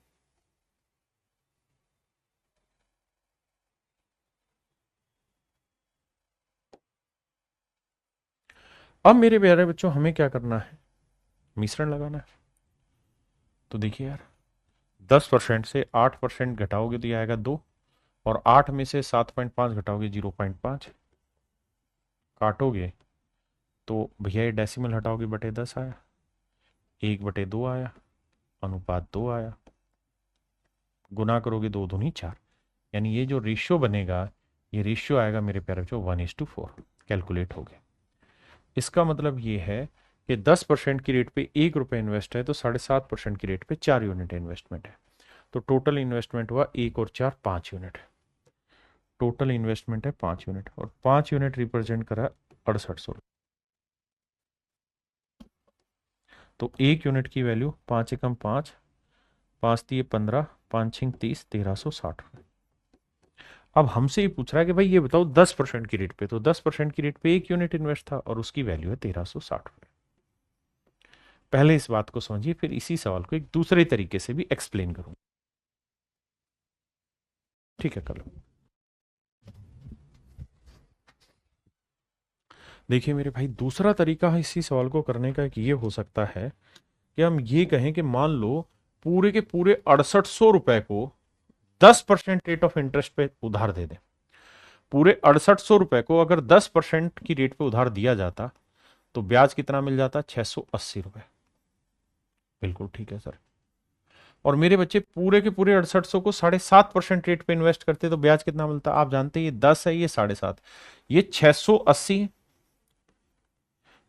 अब मेरे प्यारे बच्चों हमें क्या करना है? मिश्रण लगाना है। तो देखिए यार, 10% से 8% घटाओगे तो ये आएगा 2, और 8 में से 7.5 घटाओगे 0.5, काटोगे तो भैया ये डेसिमल हटाओगे बटे 10 आया, 1/2 आया, अनुपात 2 आया, गुना करोगे 2 दूनी 4, यानी ये जो रेशियो बनेगा, ये रेशियो आएगा मेरे प्यारे बच्चों 1:4, कैलकुलेट हो गया। इसका मतलब ये है कि 10% की रेट पे 1 रुपए इन्वेस्ट है तो 7.5% की रेट पे 4 यूनिट इन्वेस्टमेंट है। तो टोटल इन्वेस्टमेंट हुआ 1 और 4 5 यूनिट। टोटल इन्वेस्टमेंट है 5 यूनिट, और 5 यूनिट रिप्रेजेंट करा 6800। तो 1 यूनिट की वैल्यू 5 एकम 5, 5 तिये 15, 5 छिंग 30, 1360। अब हमसे ये पूछ रहा है कि भाई ये बताओ 10% की रेट पे, तो 10% की रेट पे 1 यूनिट इन्वेस्ट था और उसकी वैल्यू है 1360 रुपए। पहले इस बात को समझिए, फिर इसी सवाल को एक दूसरे तरीके से भी एक्सप्लेन करूंगा, ठीक है? कल देखिए मेरे भाई, दूसरा तरीका इसी सवाल को करने का एक ये हो सकता है कि हम ये कहें कि मान लो पूरे के पूरे 6800 रुपए को 10% रेट ऑफ इंटरेस्ट पे उधार दे दें। पूरे 6800 रुपए को अगर 10% की रेट पे उधार दिया जाता तो ब्याज कितना मिल जाता? 680 रुपए। बिल्कुल ठीक है सर। और मेरे बच्चे पूरे के पूरे 6800 को 7.5% रेट पे इन्वेस्ट करते तो ब्याज कितना मिलता? आप जानते हैं ये 10 है, ये 7.5, ये 680।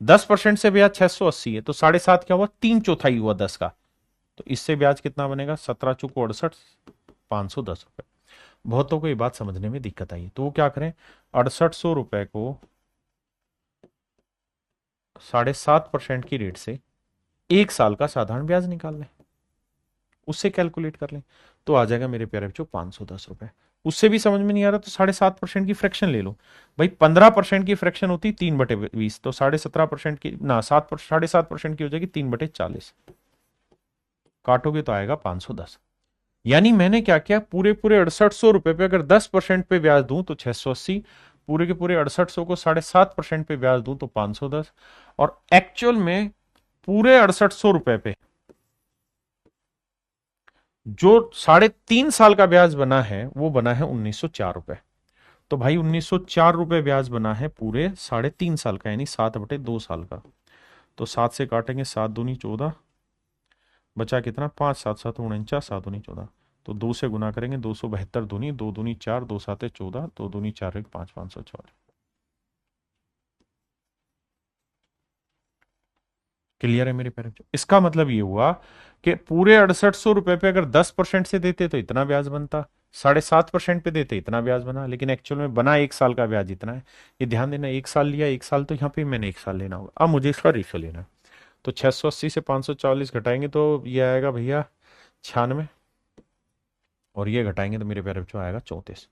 10% से ब्याज 680 है तो 7.5 क्या हुआ? 3/4 हुआ 10 का। तो इससे ब्याज कितना बनेगा? 17 चौको 68, 510 रुपए। बहुतों को ये बात समझने में दिक्कत आई, तो वो क्या करें? 6800 रुपए को 7.5% की रेट से 1 साल का साधारण ब्याज निकाल लें, उससे कैलकुलेट कर लें, तो आ जाएगा मेरे प्यारे बच्चों 510 रुपए। उससे भी समझ में नहीं आ रहा तो 7.5% की फ्रैक्शन ले लो। भाई 15% की फ्रैक्शन होती 3/20, तो 17.5% की ना 7.5% की हो जाएगी 3/40, काटोगे तो आएगा 510। यानी मैंने क्या किया, पूरे पूरे 6800 रुपए पे अगर 10% पे ब्याज दूं तो 680, पूरे के पूरे 6800 को 7.5% पे ब्याज दूं तो 510, और एक्चुअल में पूरे 6800 रुपए पे जो 3.5 साल का ब्याज बना है वो बना है 1904 रुपए। तो भाई 1904 रुपए ब्याज बना है पूरे 3.5 साल का, यानी 7/2 साल का। तो 7 से काटेंगे, 7 दूनी 14, बचा कितना? 5 7 7 49, 7 दूनी 14। तो 2 से गुना करेंगे, 272 दूनी, 2 दूनी 4, 2 7 14, 2 दूनी 4 1 5, 504। क्लियर है मेरे प्यारे बच्चों? इसका मतलब ये हुआ कि पूरे 6800 रुपए पे अगर 10% से देते तो इतना ब्याज बनता, 7.5% पे देते इतना ब्याज बना, लेकिन एक्चुअल में बना 1 साल का ब्याज इतना है। ये ध्यान देना, 1 साल लिया, 1 साल तो यहाँ पे मैंने 1 साल लेना होगा। अब मुझे इसका रेशो लेना है, तो 680 से 540 घटाएंगे तो ये आएगा भैया 96, और ये घटाएंगे तो मेरे प्यारे बच्चों आएगा 34।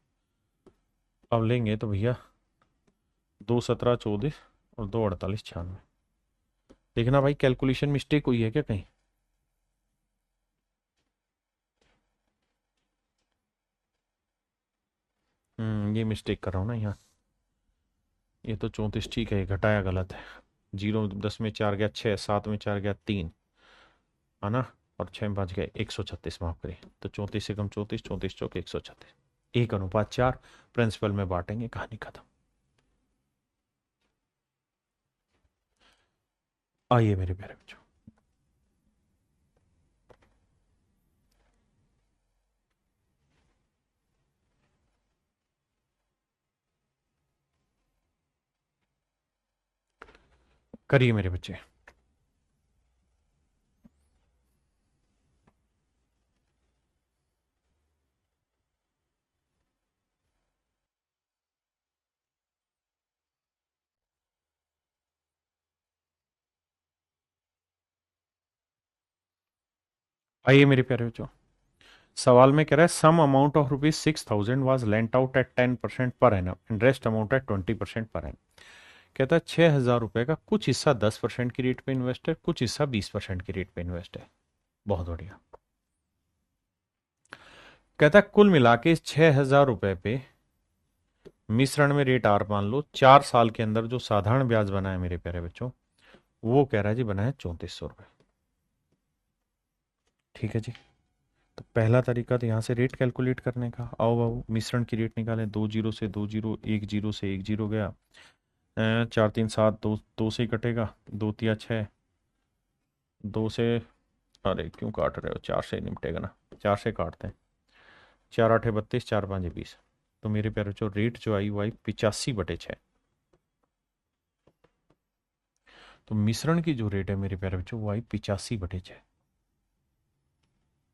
अब लेंगे तो भैया 2 17 24 और 2 48 96। देखना भाई कैलकुलेशन मिस्टेक हुई है क्या कहीं? ये मिस्टेक कर रहा हूँ ना यहाँ। ये तो 34 ठीक है, ये घटाया गलत है। 0 10 में 4 गया 6, 7 में 4 गया 3, है ना, और 6 में 5 गया 136, माफ करिए। तो 34 से कम 34, 34 चौक 136, 1:4 प्रिंसिपल में बांटेंगे, कहानी खत्म। आइए मेरे प्यारे बच्चों, करिए मेरे बच्चे। आइए मेरे प्यारे बच्चों, सवाल में कह रहा है sum amount of ₹6000 was lent out at 10% per annum and rest amount at 20% per annum. कहता है 6,000 रुपए का कुछ हिस्सा 10% की रेट पे इन्वेस्ट है, कुछ हिस्सा 20% की रेट पे इन्वेस्ट है। बहुत बढ़िया। कहता है कुल मिला के इस 6,000 रुपए पे मिश्रण में रेट आर मान लो, 4 साल के अंदर जो साधारण ब्याज बना है मेरे प्यारे बच्चों, वो कह रहा है जी बना है 3400 रुपए। ठीक है जी। तो पहला तरीका तो यहां से रेट कैलकुलेट करने का, आओ बाबू मिश्रण की रेट निकालें। 2 जीरो से 2 जीरो, 1 जीरो से 1 जीरो गया, 4 3 7, दो दो से ही कटेगा, 2 तिया 6, 2 से, अरे क्यों काट रहे हो, 4 से ही निपटेगा ना, 4 से काटते हैं, 4 8 32, 4 5 20। तो मेरे प्यारे जो रेट जो आई वो आई 85/6। तो मिश्रण की जो रेट है मेरे प्यारे बच्चों वो आई 85/6,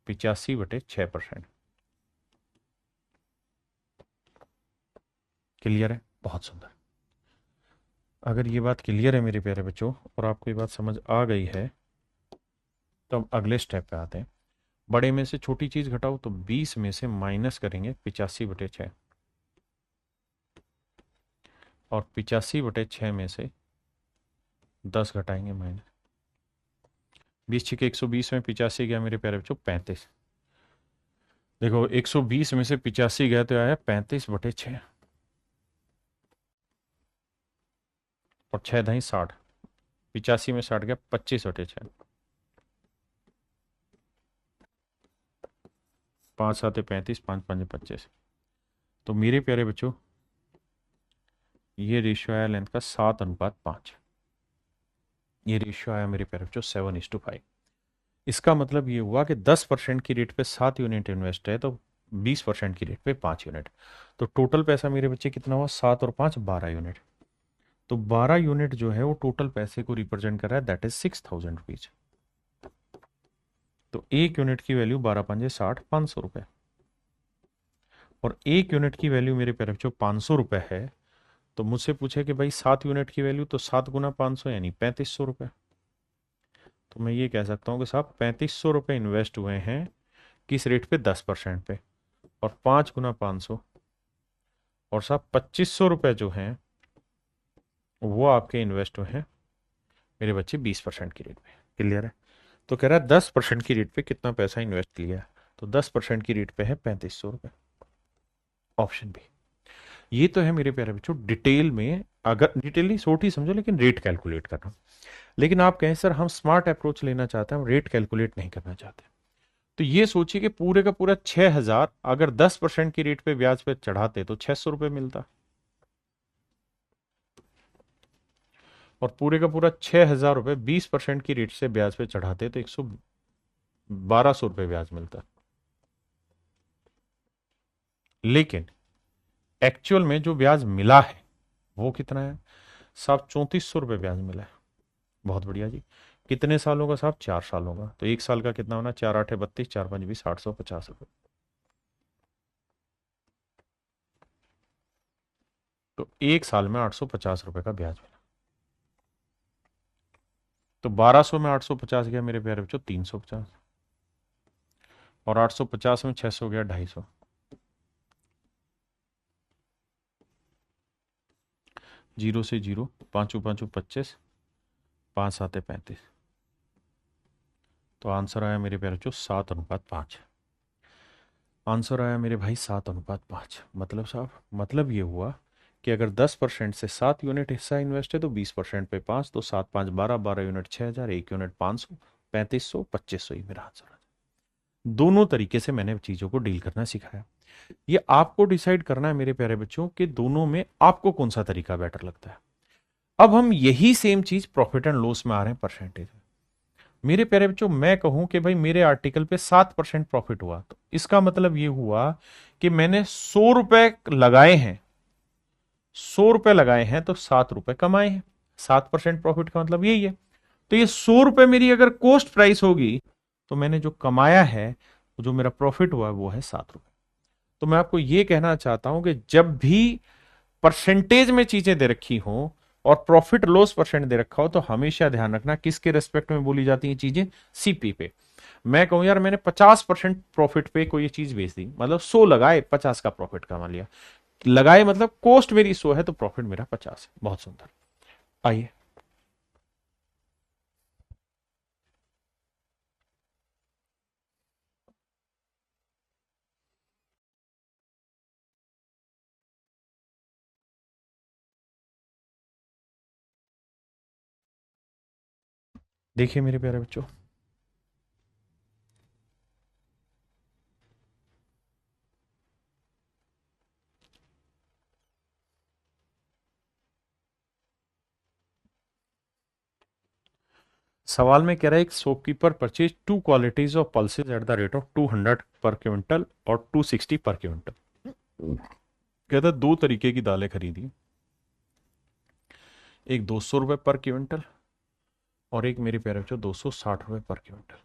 85/6%। क्लियर है? बहुत सुंदर। अगर ये बात क्लियर है मेरे प्यारे बच्चों और आपको ये बात समझ आ गई है, तो अब अगले स्टेप पे आते हैं। बड़े में से छोटी चीज घटाओ, तो 20 में से माइनस करेंगे 85/6, और 85/6 में से 10 घटाएंगे माइनस। 20 6 120 में 85 गया मेरे प्यारे बच्चों 35। देखो 120 में से 85 गया तो आया 35/6, और 6 दही 60, 85 में 60 गया 25/6, 5 7 35, 5 5 25। तो मेरे प्यारे बच्चों ये रेशियो आया लेंथ का 7:5। ये रेशियो आया मेरे प्यारे बच्चों 7:5। इसका मतलब ये हुआ कि 10% की रेट पे 7 यूनिट इन्वेस्ट है, तो 20% की रेट पे 5 यूनिट। तो टोटल पैसा मेरे बच्चे कितना हुआ, 7 और 5 12 यूनिट। तो 12 यूनिट जो है वो टोटल पैसे को रिप्रेजेंट कर रहा है, दैट इज 6,000 रुपीज। तो 1 यूनिट की वैल्यू 12 5 60, 500 रुपए। और 1 यूनिट की वैल्यू मेरे प्यारे बच्चों 500 रुपए है। तो मुझसे पूछे कि भाई 7 यूनिट की वैल्यू, तो 7 × 500 यानी 3500 रुपए। तो मैं ये कह सकता हूँ कि साहब 3500 रुपए इन्वेस्ट हुए हैं किस रेट पे, 10% पे, और 5 × 500, और साहब 2500 रुपए जो हैं वो आपके इन्वेस्ट हुए हैं मेरे बच्चे 20% की रेट पे। क्लियर है? तो कह रहा है 10% की रेट पे कितना पैसा इन्वेस्ट किया है, तो 10% की रेट पे है 3500 रुपए। Option B. ये तो है मेरे प्यारे बच्चों डिटेल में, अगर डिटेल छोटी समझो लेकिन रेट कैलकुलेट करना। लेकिन आप कहें सर हम स्मार्ट अप्रोच लेना चाहते हैं, हम रेट कैलकुलेट नहीं करना चाहते, तो ये सोचिए कि पूरे का पूरा 6,000 अगर 10% की रेट पे ब्याज पे चढ़ाते तो 600 रुपये मिलता, और पूरे का पूरा 6,000 रुपये 20% की रेट से ब्याज पे चढ़ाते तो 1,1200 रुपये ब्याज मिलता। लेकिन एक्चुअल में जो ब्याज मिला है वो कितना है साहब, 3400 रुपये ब्याज मिला है। बहुत बढ़िया जी। कितने सालों का साहब? 4 सालों का। तो 1 साल का कितना होना? 4 8 32, 4 5 20, 850 रुपये। तो 1 साल में 850 रुपये का ब्याज मिला। तो 1200 में 850 गया मेरे प्यारे बच्चों, 350। और 850 में 600 गया, 250। जीरो से जीरो, पाँचों पाँचों 25, 5 7 35। तो आंसर आया मेरे प्यारे बच्चों 7:5। आंसर आया मेरे भाई 7:5। मतलब साहब, मतलब ये हुआ कि अगर 10% से 7 यूनिट हिस्सा इन्वेस्ट है तो 20% पे 5, तो 7 5 12, 12 यूनिट 6,000, 1 यूनिट 500, 3500, 2500 ही मेरा आंसर है। दोनों तरीके से मैंने चीजों को डील करना सिखाया। ये आपको डिसाइड करना है मेरे प्यारे बच्चों कि दोनों में आपको कौन सा तरीका बेटर लगता है। अब हम यही सेम चीज प्रॉफिट एंड लॉस में आ रहे हैं परसेंटेज में। मेरे प्यारे बच्चों, मैं कहूं कि भाई मेरे आर्टिकल पे 7% प्रॉफिट हुआ, तो इसका मतलब ये हुआ कि मैंने 100 रुपए लगाए हैं, 100 रुपए लगाए हैं तो 7 रुपए कमाए हैं। 7% प्रॉफिट का मतलब यही है। तो ये 100 रुपए मेरी अगर कॉस्ट प्राइस होगी, तो मैंने जो कमाया है, जो मेरा प्रॉफिट हुआ वो है 7 रुपए। तो मैं आपको ये कहना चाहता हूं कि जब भी परसेंटेज में चीजें दे रखी हो और प्रॉफिट लॉस परसेंट दे रखा हो, तो हमेशा ध्यान रखना किसके रेस्पेक्ट में बोली जाती है चीजें? सीपी पे। मैं कहूं यार मैंने 50% प्रॉफिट पे कोई चीज बेच दी, मतलब 100 लगाए, 50 का प्रॉफिट कमा लिया। लगाए मतलब कॉस्ट मेरी 100 है तो प्रॉफिट मेरा 50 है। बहुत सुंदर। आइए, देखिए मेरे प्यारे बच्चों, सवाल में कह रहा है एक shopkeeper purchase 2 qualities of pulses at the rate of 200 पर क्विंटल और 260 पर क्विंटल। कहता है दो तरीके की दालें खरीदी, एक 200 रुपए पर क्विंटल और एक मेरे प्यारे बच्चों 260 रुपए पर क्विंटल।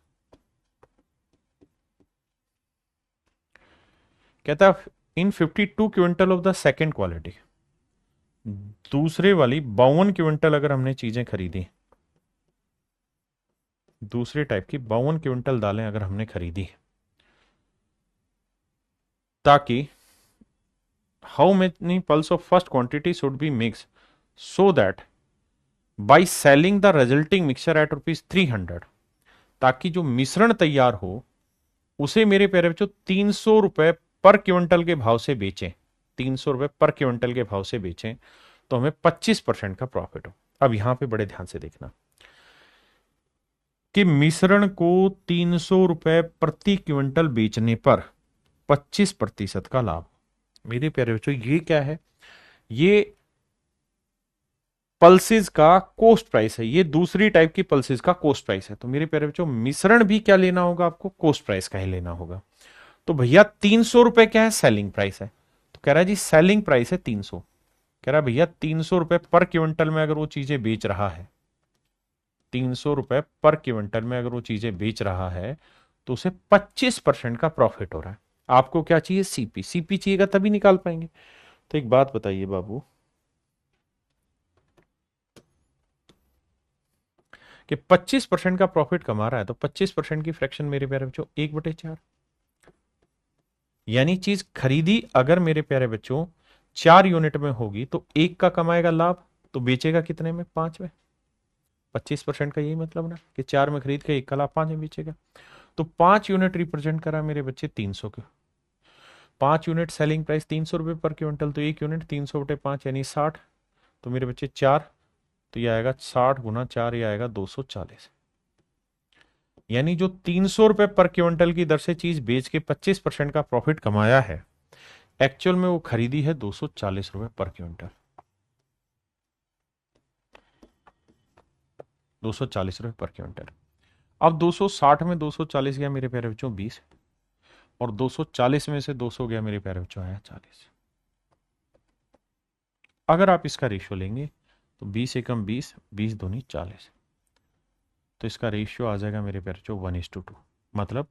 कहता है इन 52 quintal of the second quality, दूसरे वाली 52 क्विंटल अगर हमने चीजें खरीदी, दूसरे टाइप की 52 क्विंटल दालें अगर हमने खरीदी, ताकि how many pulse of first quantity should be mix so that by selling the resulting mixture eight ₹300, ताकि जो मिश्रण तैयार हो उसे मेरे प्यारे बच्चों 300 रुपए पर क्विंटल के भाव से बेचें, 300 रुपए पर क्विंटल के भाव से बेचें, तो हमें 25% का प्रॉफिट हो। अब यहां पे बड़े ध्यान से देखना कि मिश्रण को 300 रुपए प्रति क्विंटल बेचने पर 25% का लाभ। मेरे प्यारे बच्चों, ये क्या है? ये पल्सेस का कोस्ट प्राइस है, ये दूसरी टाइप की पल्सेस का कोस्ट प्राइस है। तो मेरे प्यारे बच्चों, मिश्रण भी क्या लेना होगा आपको? कोस्ट प्राइस का ही लेना होगा। तो भैया 300 रुपए क्या है? सेलिंग प्राइस है। तो कह रहा है जी सेलिंग प्राइस है 300। कह रहा है भैया 300 रुपए पर क्विंटल में अगर वो चीजें बेच रहा है, 300 रुपए पर क्विंटल में अगर वो चीजें बेच रहा है, तो उसे 25% का प्रॉफिट हो रहा है। आपको क्या चाहिए? सीपी। सीपी चाहिएगा तभी निकाल पाएंगे। तो एक बात बताइए बाबू, कि 25% का प्रॉफिट कमा रहा है, तो 25% की फ्रैक्शन मेरे प्यारे बच्चों 1/4। यानी चीज खरीदी अगर मेरे प्यारे बच्चों 4 यूनिट में होगी तो एक का कमाएगा लाभ, तो बेचेगा कितने में? 5 में। 25% का यही मतलब ना कि 4 में खरीद के एक का लाभ 5 में बेचेगा। तो 5 यूनिट रिप्रेजेंट करा मेरे बच्चे 300 के। 5 यूनिट सेलिंग प्राइस 300 रुपए पर क्विंटल, तो 1 यूनिट 300/5 यानी 60। तो मेरे बच्चे 4, तो ये आएगा 60 × 4, ये आएगा 240। यानी जो 300 रुपए पर क्विंटल की दर से चीज बेच के 25% का प्रॉफिट कमाया है, एक्चुअल में वो खरीदी है 240 रुपए पर क्विंटल। 240 रुपए पर क्विंटल। अब 260 में 240 गया मेरे प्यारे बच्चों 20, और 240 में से 200 गया मेरे प्यारे बच्चों आया 40। अगर आप इसका रेशियो लेंगे तो 20 एकम 20, 20 दूनी 40। तो इसका रेशियो आ जाएगा मेरे प्यारे बच्चों 1:2। मतलब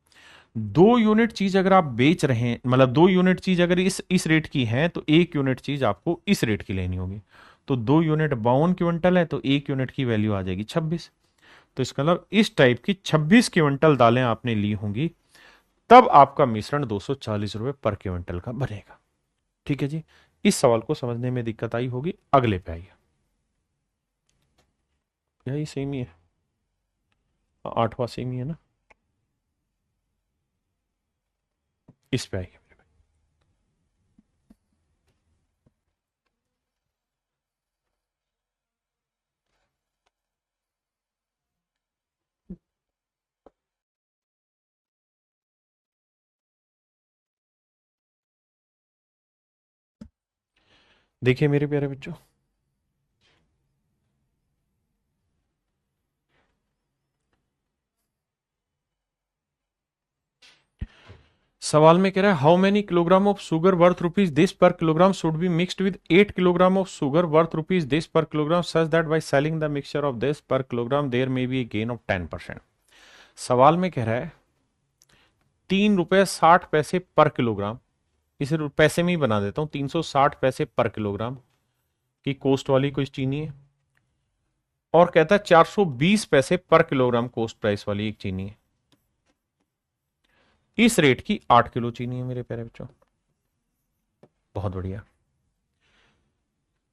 2 यूनिट चीज अगर आप बेच रहे हैं, मतलब 2 यूनिट चीज अगर इस रेट की है तो 1 यूनिट चीज आपको इस रेट की लेनी होगी। तो 2 यूनिट 52 क्विंटल है तो 1 यूनिट की वैल्यू आ जाएगी 26। तो इसका मतलब इस टाइप की 26 क्विंटल दालें आपने ली होंगी, तब आपका मिश्रण 240 रुपए पर क्विंटल का बनेगा। ठीक है जी। इस सवाल को समझने में दिक्कत आई होगी, अगले पे आइए। यही सेम ही है, 8वां सेम ही है ना। इस पे आइए। देखिए मेरे प्यारे बच्चों, सवाल में कह रहा है how many kilogram of sugar worth rupees this per kilogram should be mixed with 8 kilogram of sugar worth rupees this per kilogram such that by selling the mixture of this per kilogram there may be a gain of 10%। सवाल में कह रहा है 3 रुपए 60 पैसे पर kilogram, इसे पैसे में ही बना देता हूं, 360 पैसे पर किलोग्राम की कॉस्ट वाली कोई चीनी है, और कहता है 420 पैसे पर किलोग्राम कॉस्ट प्राइस वाली एक चीनी है। इस रेट की 8 किलो चीनी है मेरे प्यारे बच्चों। बहुत बढ़िया।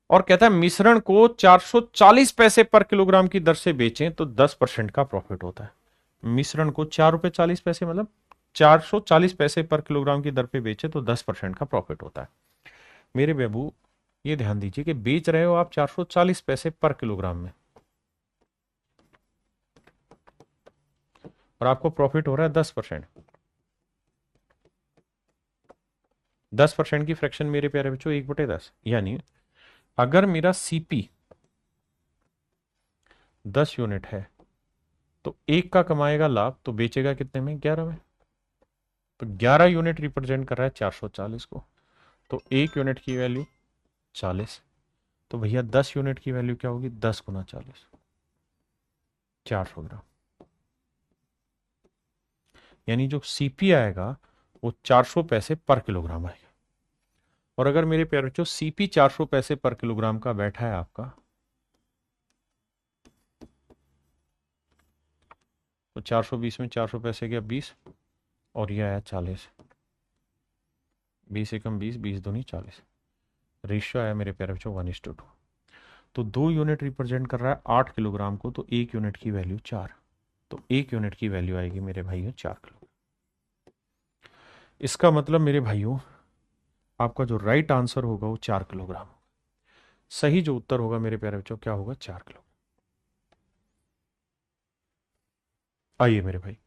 और कहता है मिश्रण को 440 पैसे पर किलोग्राम की दर से बेचें तो 10% का प्रॉफिट होता है। मिश्रण को 4 रुपए 40 पैसे मतलब 440 पैसे पर किलोग्राम की दर पे बेचे तो 10% का प्रॉफिट होता है। मेरे बाबू ये ध्यान दीजिए कि बेच रहे हो आप 440 पैसे पर किलोग्राम में, और आपको प्रॉफिट हो रहा है 10%। 10% की फ्रैक्शन मेरे प्यारे बच्चों 1/10, यानी अगर मेरा सीपी 10 यूनिट है तो एक का कमाएगा लाभ तो बेचेगा कितने में, 11 में। तो 11 यूनिट रिप्रेजेंट कर रहा है 440 को, तो 1 यूनिट की वैल्यू 40। तो भैया 10 यूनिट की वैल्यू क्या होगी, 10 × 40, 400 ग्राम। यानी जो सीपी आएगा वो 400 पैसे पर किलोग्राम आएगा। और अगर मेरे प्यारे बच्चों सीपी 400 पैसे पर किलोग्राम का बैठा है आपका, तो 420 में 400 पैसे गया 20, और यह आया 40। 20 एकम 20, 20 दूनी 40। रेशियो आया मेरे प्यारे बच्चों 1:2। तो 2 यूनिट रिप्रेजेंट कर रहा है 8 किलोग्राम को, तो 1 यूनिट की वैल्यू 4। तो 1 यूनिट की वैल्यू आएगी मेरे भाइयों 4 किलो। इसका मतलब मेरे भाइयों आपका जो राइट आंसर होगा वो 4 किलोग्राम। सही जो उत्तर होगा मेरे प्यारे बच्चों क्या होगा, 4 किलो। आइए मेरे भाई।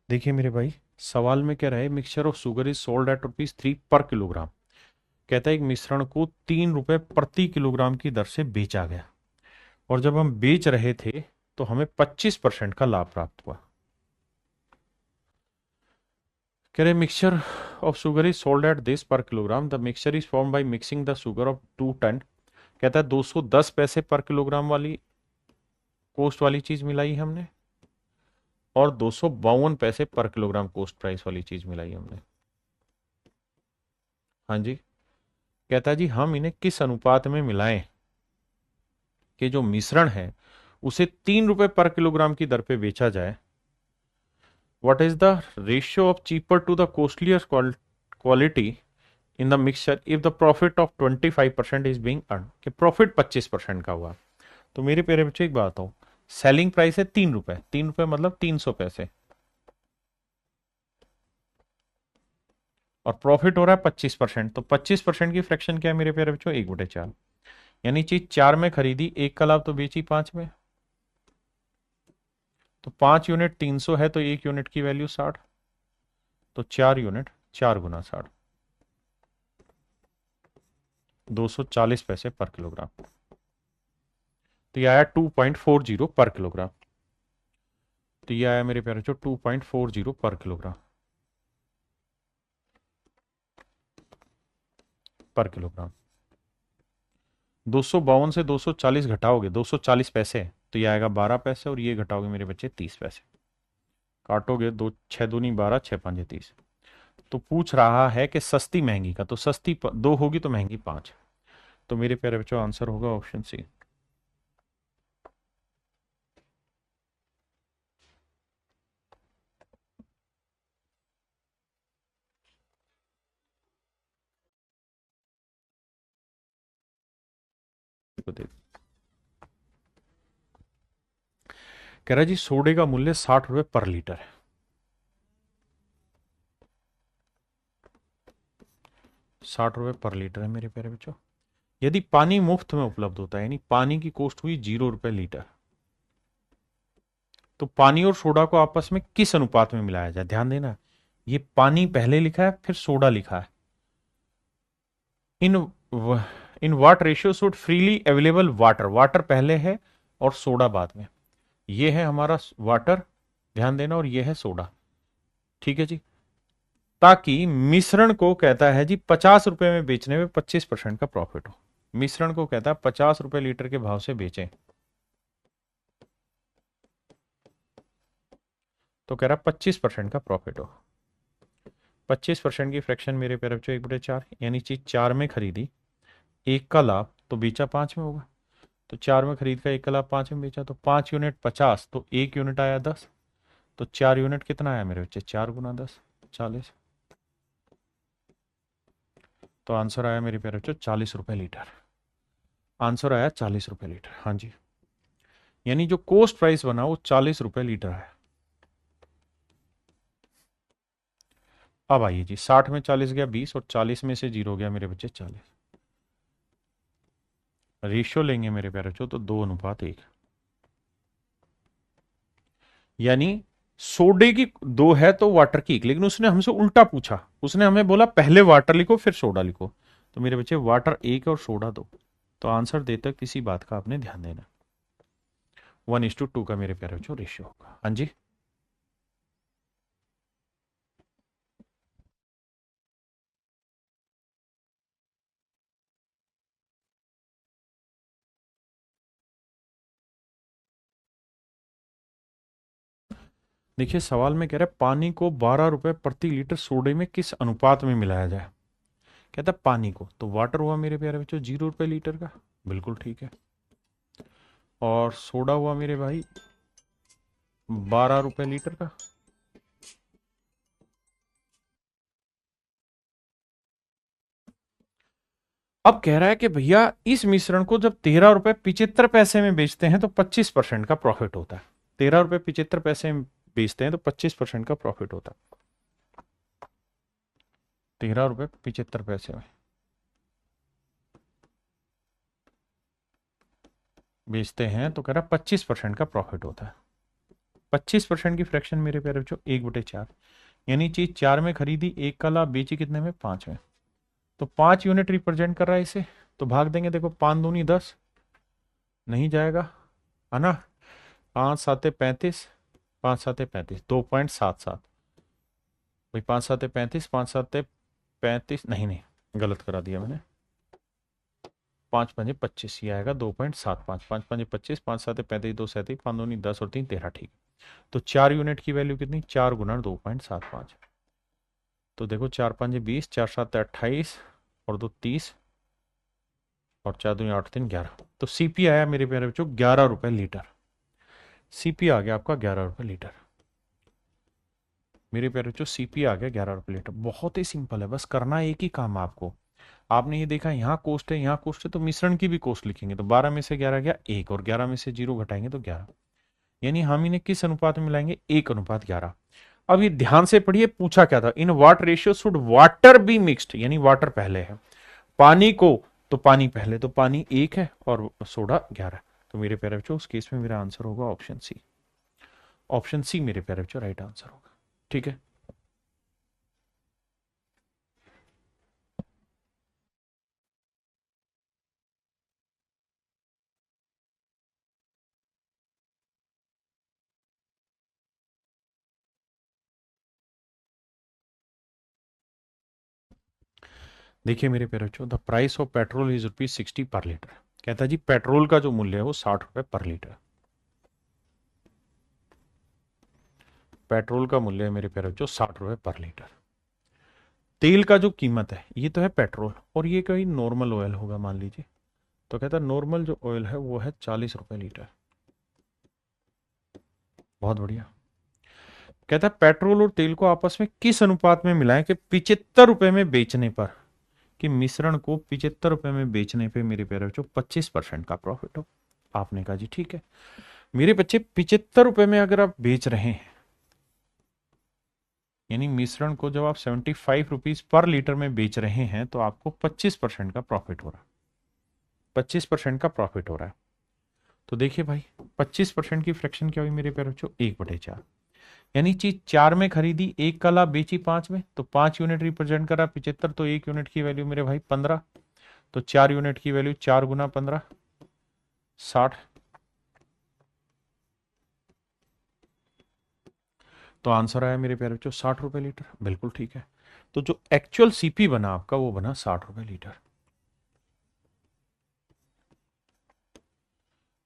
देखिए मेरे भाई, सवाल में क्या रहा है, mixture of sugar is sold eight rupees 3 पर किलोग्राम। कहता है एक मिश्रण को 3 रुपए प्रति किलोग्राम की दर से बेचा गया, और जब हम बेच रहे थे तो हमें 25% का लाभ प्राप्त हुआ। कह रहे mixture of sugar is sold at this per kilogram, the mixture is form by mixing the sugar of 2 ton. कहता है 210 पैसे पर किलोग्राम वाली कॉस्ट वाली चीज मिलाई हमने, और 252 पैसे पर किलोग्राम कॉस्ट प्राइस वाली चीज मिलाई हमने। हाँ जी। कहता है जी हम इन्हें किस अनुपात में मिलाएं कि जो मिश्रण है उसे 3 रुपए पर किलोग्राम की दर पे बेचा जाए। What is the ratio of cheaper to the costlier quality in the mixture if the profit of 25% is being earn, कि प्रॉफिट 25% का हुआ। तो मेरे प्यारे बच्चे एक बात हो, सेलिंग प्राइस है 3 रुपए, 3 रुपए मतलब 300 पैसे, और प्रॉफिट हो रहा है 25%। तो 25% की फ्रैक्शन क्या है मेरे प्यारे बच्चों, 1/4। यानी चीज 4 में खरीदी, एक का लाभ तो बेची 5 में। तो 5 यूनिट 300 है तो 1 यूनिट की वैल्यू 60। तो 4 यूनिट 4 × 60, 240 पैसे पर किलोग्राम। तो यह आया 2.40 पर किलोग्राम। तो ये आया मेरे प्यारे बच्चों 2.40 पर किलोग्राम, पर किलोग्राम। 252 से 240 घटाओगे, 240 पैसे, तो ये आएगा 12 पैसे, और ये घटाओगे मेरे बच्चे 30 पैसे। काटोगे, दो छः दूनी 12, छः पाँच 30। तो पूछ रहा है कि सस्ती महंगी का, तो सस्ती दो होगी तो महंगी पाँच। तो मेरे प्यारे बच्चों आंसर होगा ऑप्शन सी। कह रहा जी सोडे का मूल्य 60 रुपए पर लीटर है। 60 रुपए पर लीटर है मेरे प्यारे बच्चों। यदि पानी मुफ्त में उपलब्ध होता है, यानी पानी की कॉस्ट हुई 0 रुपए लीटर, तो पानी और सोडा को आपस में किस अनुपात में मिलाया जाए? ध्यान देना, ये पानी पहले लिखा है, फिर सोडा लिखा है। In in what ratio should freely available water, water पहले है और सोडा बाद में। ये है हमारा वाटर, ध्यान देना, और ये है सोडा। ठीक है जी। ताकि मिश्रण को कहता है जी 50 रुपए में बेचने में 25% का प्रॉफिट हो। मिश्रण को कहता है 50 रुपए लीटर के भाव से बेचें, तो कह रहा 25% का प्रॉफिट हो। 25% की फ्रैक्शन मेरे प्यारे बच्चों 1/4, यानी चीज 4 में खरीदी, एक का लाभ, तो बेचा 5 में होगा। तो 4 में खरीद का एक का लाभ 5 में बेचा, तो 5 यूनिट 50, तो 1 यूनिट आया 10। तो 4 यूनिट कितना आया मेरे बच्चे? 4 × 10, 40। तो आंसर आया मेरे प्यारे बच्चों 40 रुपए लीटर। आंसर आया 40 रुपए लीटर, हाँ जी। यानी जो कोस्ट प्राइस बना वो 40 रुपए लीटर है। अब आइए जी, 60 में 40 गया 20, और 40 में से 0 गया मेरे बच्चे 40। रेशियो लेंगे मेरे प्यारे बच्चों, तो 2:1। यानी सोडे की 2 है तो वाटर की 1, लेकिन उसने हमसे उल्टा पूछा। उसने हमें बोला पहले वाटर लिखो फिर सोडा लिखो। तो मेरे बच्चे वाटर 1 और सोडा 2। तो आंसर देते किसी बात का आपने ध्यान देना। 1:2 का मेरे प्यारे बच्चों रेशियो होगा, हाँ जी। देखिए सवाल में कह रहा है पानी को 12 रुपए प्रति लीटर सोडे में किस अनुपात में मिलाया जाए। कहता है पानी को, तो वाटर हुआ मेरे प्यारे बच्चों 0 रुपए लीटर का, बिल्कुल ठीक है। और सोडा हुआ मेरे भाई 12 रुपए लीटर का। अब कह रहा है कि भैया इस मिश्रण को जब 13 रुपए 75 पैसे में बेचते हैं तो 25% का प्रॉफिट होता है। 13 रुपए 75 पैसे में बेचते हैं तो 25% का प्रॉफिट होता है। 13 रुपए 75 पैसे में बेचते हैं तो कह रहा 25% का प्रॉफिट होता है। 25% की फ्रैक्शन मेरे प्यारे बच्चों 1/4, यानी चीज 4 में खरीदी, एक का लाभ, बेची कितने में? 5 में। तो 5 यूनिट रिप्रेजेंट कर रहा है इसे, तो भाग देंगे, देखो 5 दूनी 10, नहीं जाएगा, है ना। 5 7 35, 5 7 35, 2.77। भाई 5 7 35, 5 7 35, नहीं नहीं, गलत करा दिया मैंने। 5 5 25, ये आएगा 2.75। 5 5 25, 5 7 35, 2 37, 5 दूनी 10 और 3 13, ठीक। तो 4 यूनिट की वैल्यू कितनी? 4 × 2.75। तो देखो 4 5 20, 4 7 28, और 2 30, और 4 दूनी 8 3 11। तो सीपी आया मेरे प्यारे बच्चों 11 रुपए लीटर। सीपी आ गया आपका 11 रुपए लीटर। मेरे प्यारे बच्चों सीपी आ गया 11 रुपए लीटर। बहुत ही सिंपल है, बस करना एक ही काम है आपको। आपने ये देखा यहाँ कोस्ट है, यहाँ कोस्ट है, तो मिश्रण की भी कोस्ट लिखेंगे। तो 12 में से 11 गया 1, और 11 में से 0 घटाएंगे तो 11। यानी हम इन्हें किस अनुपात में मिलाएंगे? 1:11। अब ये ध्यान से पढ़िए, पूछा क्या था? In what ratio should water be mixed, यानी वाटर पहले है, पानी को, तो पानी पहले, तो पानी 1 है और सोडा 11। तो मेरे प्यारे बच्चों उस केस में मेरा आंसर होगा ऑप्शन सी। ऑप्शन सी मेरे प्यारे बच्चों राइट आंसर होगा। ठीक है। देखिए मेरे प्यारे बच्चों, the price of petrol is ₹60 पर लीटर। कहता है जी पेट्रोल का जो मूल्य है वो ₹60 पर लीटर। पेट्रोल का मूल्य है मेरे प्यारे बच्चों ₹60 पर लीटर। तेल का जो कीमत है, ये तो है पेट्रोल, और ये कोई नॉर्मल ऑयल होगा मान लीजिए। तो कहता है नॉर्मल जो ऑयल है वो है ₹40 लीटर। बहुत बढ़िया। कहता है पेट्रोल और तेल को आपस में किस अनुपात में मिलाएं कि ₹75 में बेचने पर, कि मिश्रण को ₹75 में बेचने पे मेरे प्यारे बच्चों 25% का प्रॉफिट हो। आपने कहा जी ठीक है। मेरे बच्चे ₹75 में अगर आप बेच रहे हैं, यानी मिश्रण को जब आप ₹75 पर लीटर में बेच रहे हैं, तो आपको 25% का प्रॉफिट हो रहा है। 25% का प्रॉफिट हो रहा है। तो देखिए भाई, 25% की फ्रैक्शन क्या हुई मेरे प्यारे बच्चों? 1/4। यानी चीज 4 में खरीदी, एक का लाभ बेची 5 में, तो 5 यूनिट रिप्रेजेंट करा 75, तो 1 यूनिट की वैल्यू मेरे भाई 15। तो 4 यूनिट की वैल्यू 4 गुना 15, 60। तो आंसर आया मेरे प्यारे बच्चों ₹60 लीटर। बिल्कुल ठीक है। तो जो एक्चुअल सीपी बना आपका वो बना ₹60 लीटर।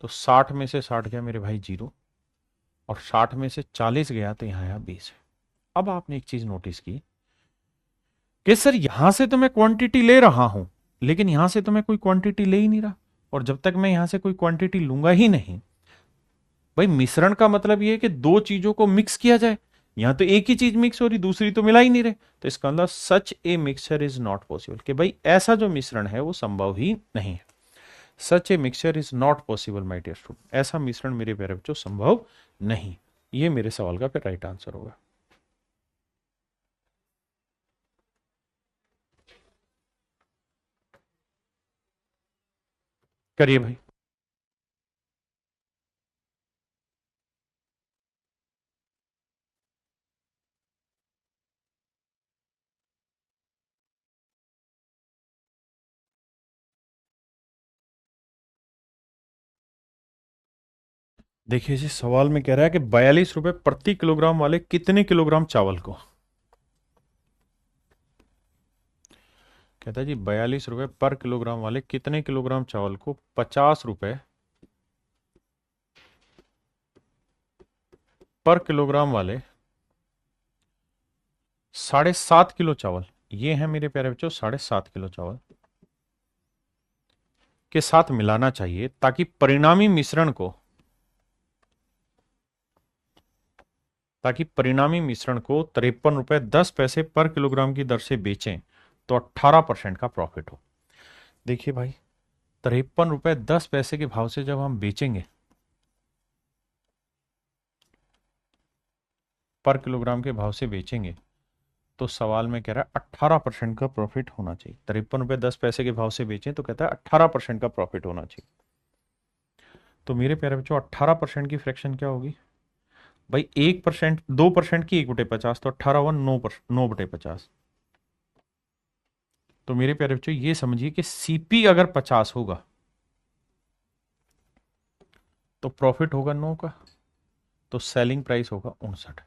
तो 60 में से 60 गया मेरे भाई जीरो, और 60 में से 40 गया तो यहां आया 20। अब आपने एक चीज नोटिस की कि सर यहां से तो मैं क्वांटिटी ले रहा हूं, लेकिन यहां से तो मैं कोई क्वांटिटी ले ही नहीं रहा, और जब तक मैं यहां से कोई क्वांटिटी लूंगा ही नहीं, भाई मिश्रण का मतलब ये है कि दो चीजों को मिक्स किया जाए। यहां तो एक ही चीज मिक्स हो रही, दूसरी तो मिला ही नहीं रहे। तो इसका मतलब such a mixture is not possible, कि भाई ऐसा जो मिश्रण है वो संभव ही नहीं है। Such a mixture is not possible my dear student. ऐसा मिश्रण मेरे प्यारे बच्चों संभव नहीं। ये मेरे सवाल का फिर राइट आंसर होगा। करिए भाई। देखिए जी, सवाल में कह रहा है कि ₹42 प्रति किलोग्राम वाले कितने किलोग्राम चावल को। कहता है जी ₹42 पर किलोग्राम वाले कितने किलोग्राम चावल को ₹50 पर किलोग्राम वाले 7.5 किलो चावल, ये है मेरे प्यारे बच्चों 7.5 किलो चावल के साथ मिलाना चाहिए, ताकि परिणामी मिश्रण को ₹53.10 पर किलोग्राम की दर से बेचें, तो 18% का प्रॉफिट हो। देखिए भाई, ₹53.10 के भाव से जब हम बेचेंगे, पर किलोग्राम के भाव से बेचेंगे, तो सवाल में कह रहा है 18% का प्रॉफिट होना चाहिए। ₹53.10 के भाव से बेचें तो कहता है 18% का प्रॉफिट होना चाहिए। तो मेरे प्यारे बच्चों 18% की फ्रैक्शन क्या होगी भाई? 1%, 2% की 1/50, तो 18 9/50। तो मेरे प्यारे बच्चों ये समझिए कि सीपी अगर 50 होगा तो प्रॉफिट होगा 9 का, तो सेलिंग प्राइस होगा 59।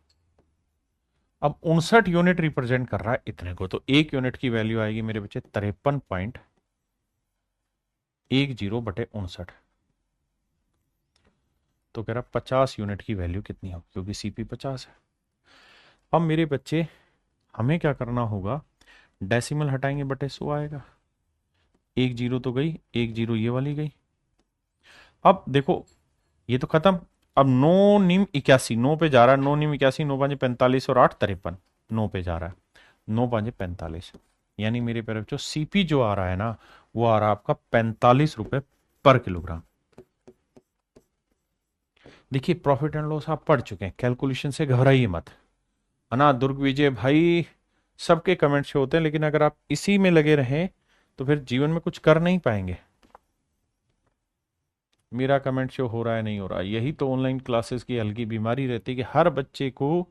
अब 59 यूनिट रिप्रेजेंट कर रहा है इतने को, तो एक यूनिट की वैल्यू आएगी मेरे बच्चे 53.10/59। तो कह रहा 50 यूनिट की वैल्यू कितनी हो, क्योंकि सीपी 50 है। अब मेरे बच्चे हमें क्या करना होगा? डेसिमल हटाएंगे बटे 100 आएगा। एक जीरो तो गई, एक जीरो ये वाली गई। अब देखो ये तो खत्म। अब 9 निम 81, 9 पे जा रहा है। 9 निम 81, 9 5 45 और 8 53, 9 पे जा रहा है। 9 5 45, यानी मेरे प्यारे बच्चों सीपी जो आ रहा है ना, वो आ रहा है आपका ₹45 पर किलोग्राम। देखिए प्रॉफिट एंड लॉस आप पढ़ चुके हैं, कैलकुलेशन से घबराइए मत, है ना दुर्ग विजय भाई। सबके कमेंट्स होते हैं, लेकिन अगर आप इसी में लगे रहें तो फिर जीवन में कुछ कर नहीं पाएंगे। मेरा कमेंट शो हो रहा है नहीं हो रहा, यही तो ऑनलाइन क्लासेस की हल्की बीमारी रहती है कि हर बच्चे को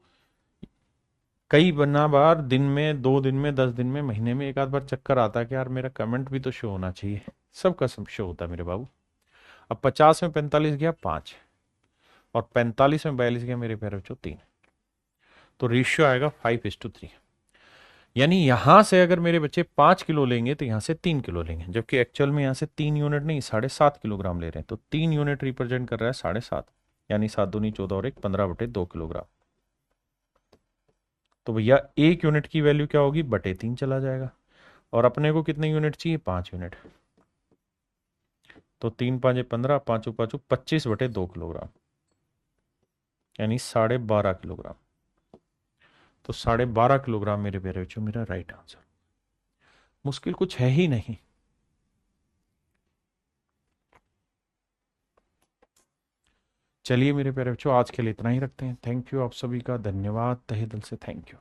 कई बना बार, दिन में, 2 दिन में, 10 दिन में, महीने में एक आध बार चक्कर आता है कि यार मेरा कमेंट भी तो शो होना चाहिए। सबका सब शो होता है मेरे बाबू। अब 50 में 45 गया 5, और 45 में 42 गया मेरे प्यारे बच्चों 3। तो रेशियो आएगा 5:3। यानी यहां से अगर मेरे बच्चे 5 किलो लेंगे तो यहां से 3 किलो लेंगे, जबकि एक्चुअल में यहां से 3 यूनिट नहीं 7.5 किलोग्राम ले रहे हैं। तो 3 यूनिट रिप्रेजेंट कर रहा है 7.5, यानी 7 दूनी 14 और 1 15/2 किलोग्राम। तो भैया 1 यूनिट की वैल्यू क्या होगी, बटे 3 चला जाएगा। और अपने को कितने यूनिट चाहिए, 5 यूनिट। तो 3 5 15, 5 5 25 बटे 2 किलोग्राम, यानी 12.5 किलोग्राम। तो 12.5 किलोग्राम मेरे प्यारे बच्चों मेरा राइट आंसर। मुश्किल कुछ है ही नहीं। चलिए मेरे प्यारे बच्चों, आज के लिए इतना ही रखते हैं। थैंक यू आप सभी का, धन्यवाद, तहे दिल से थैंक यू।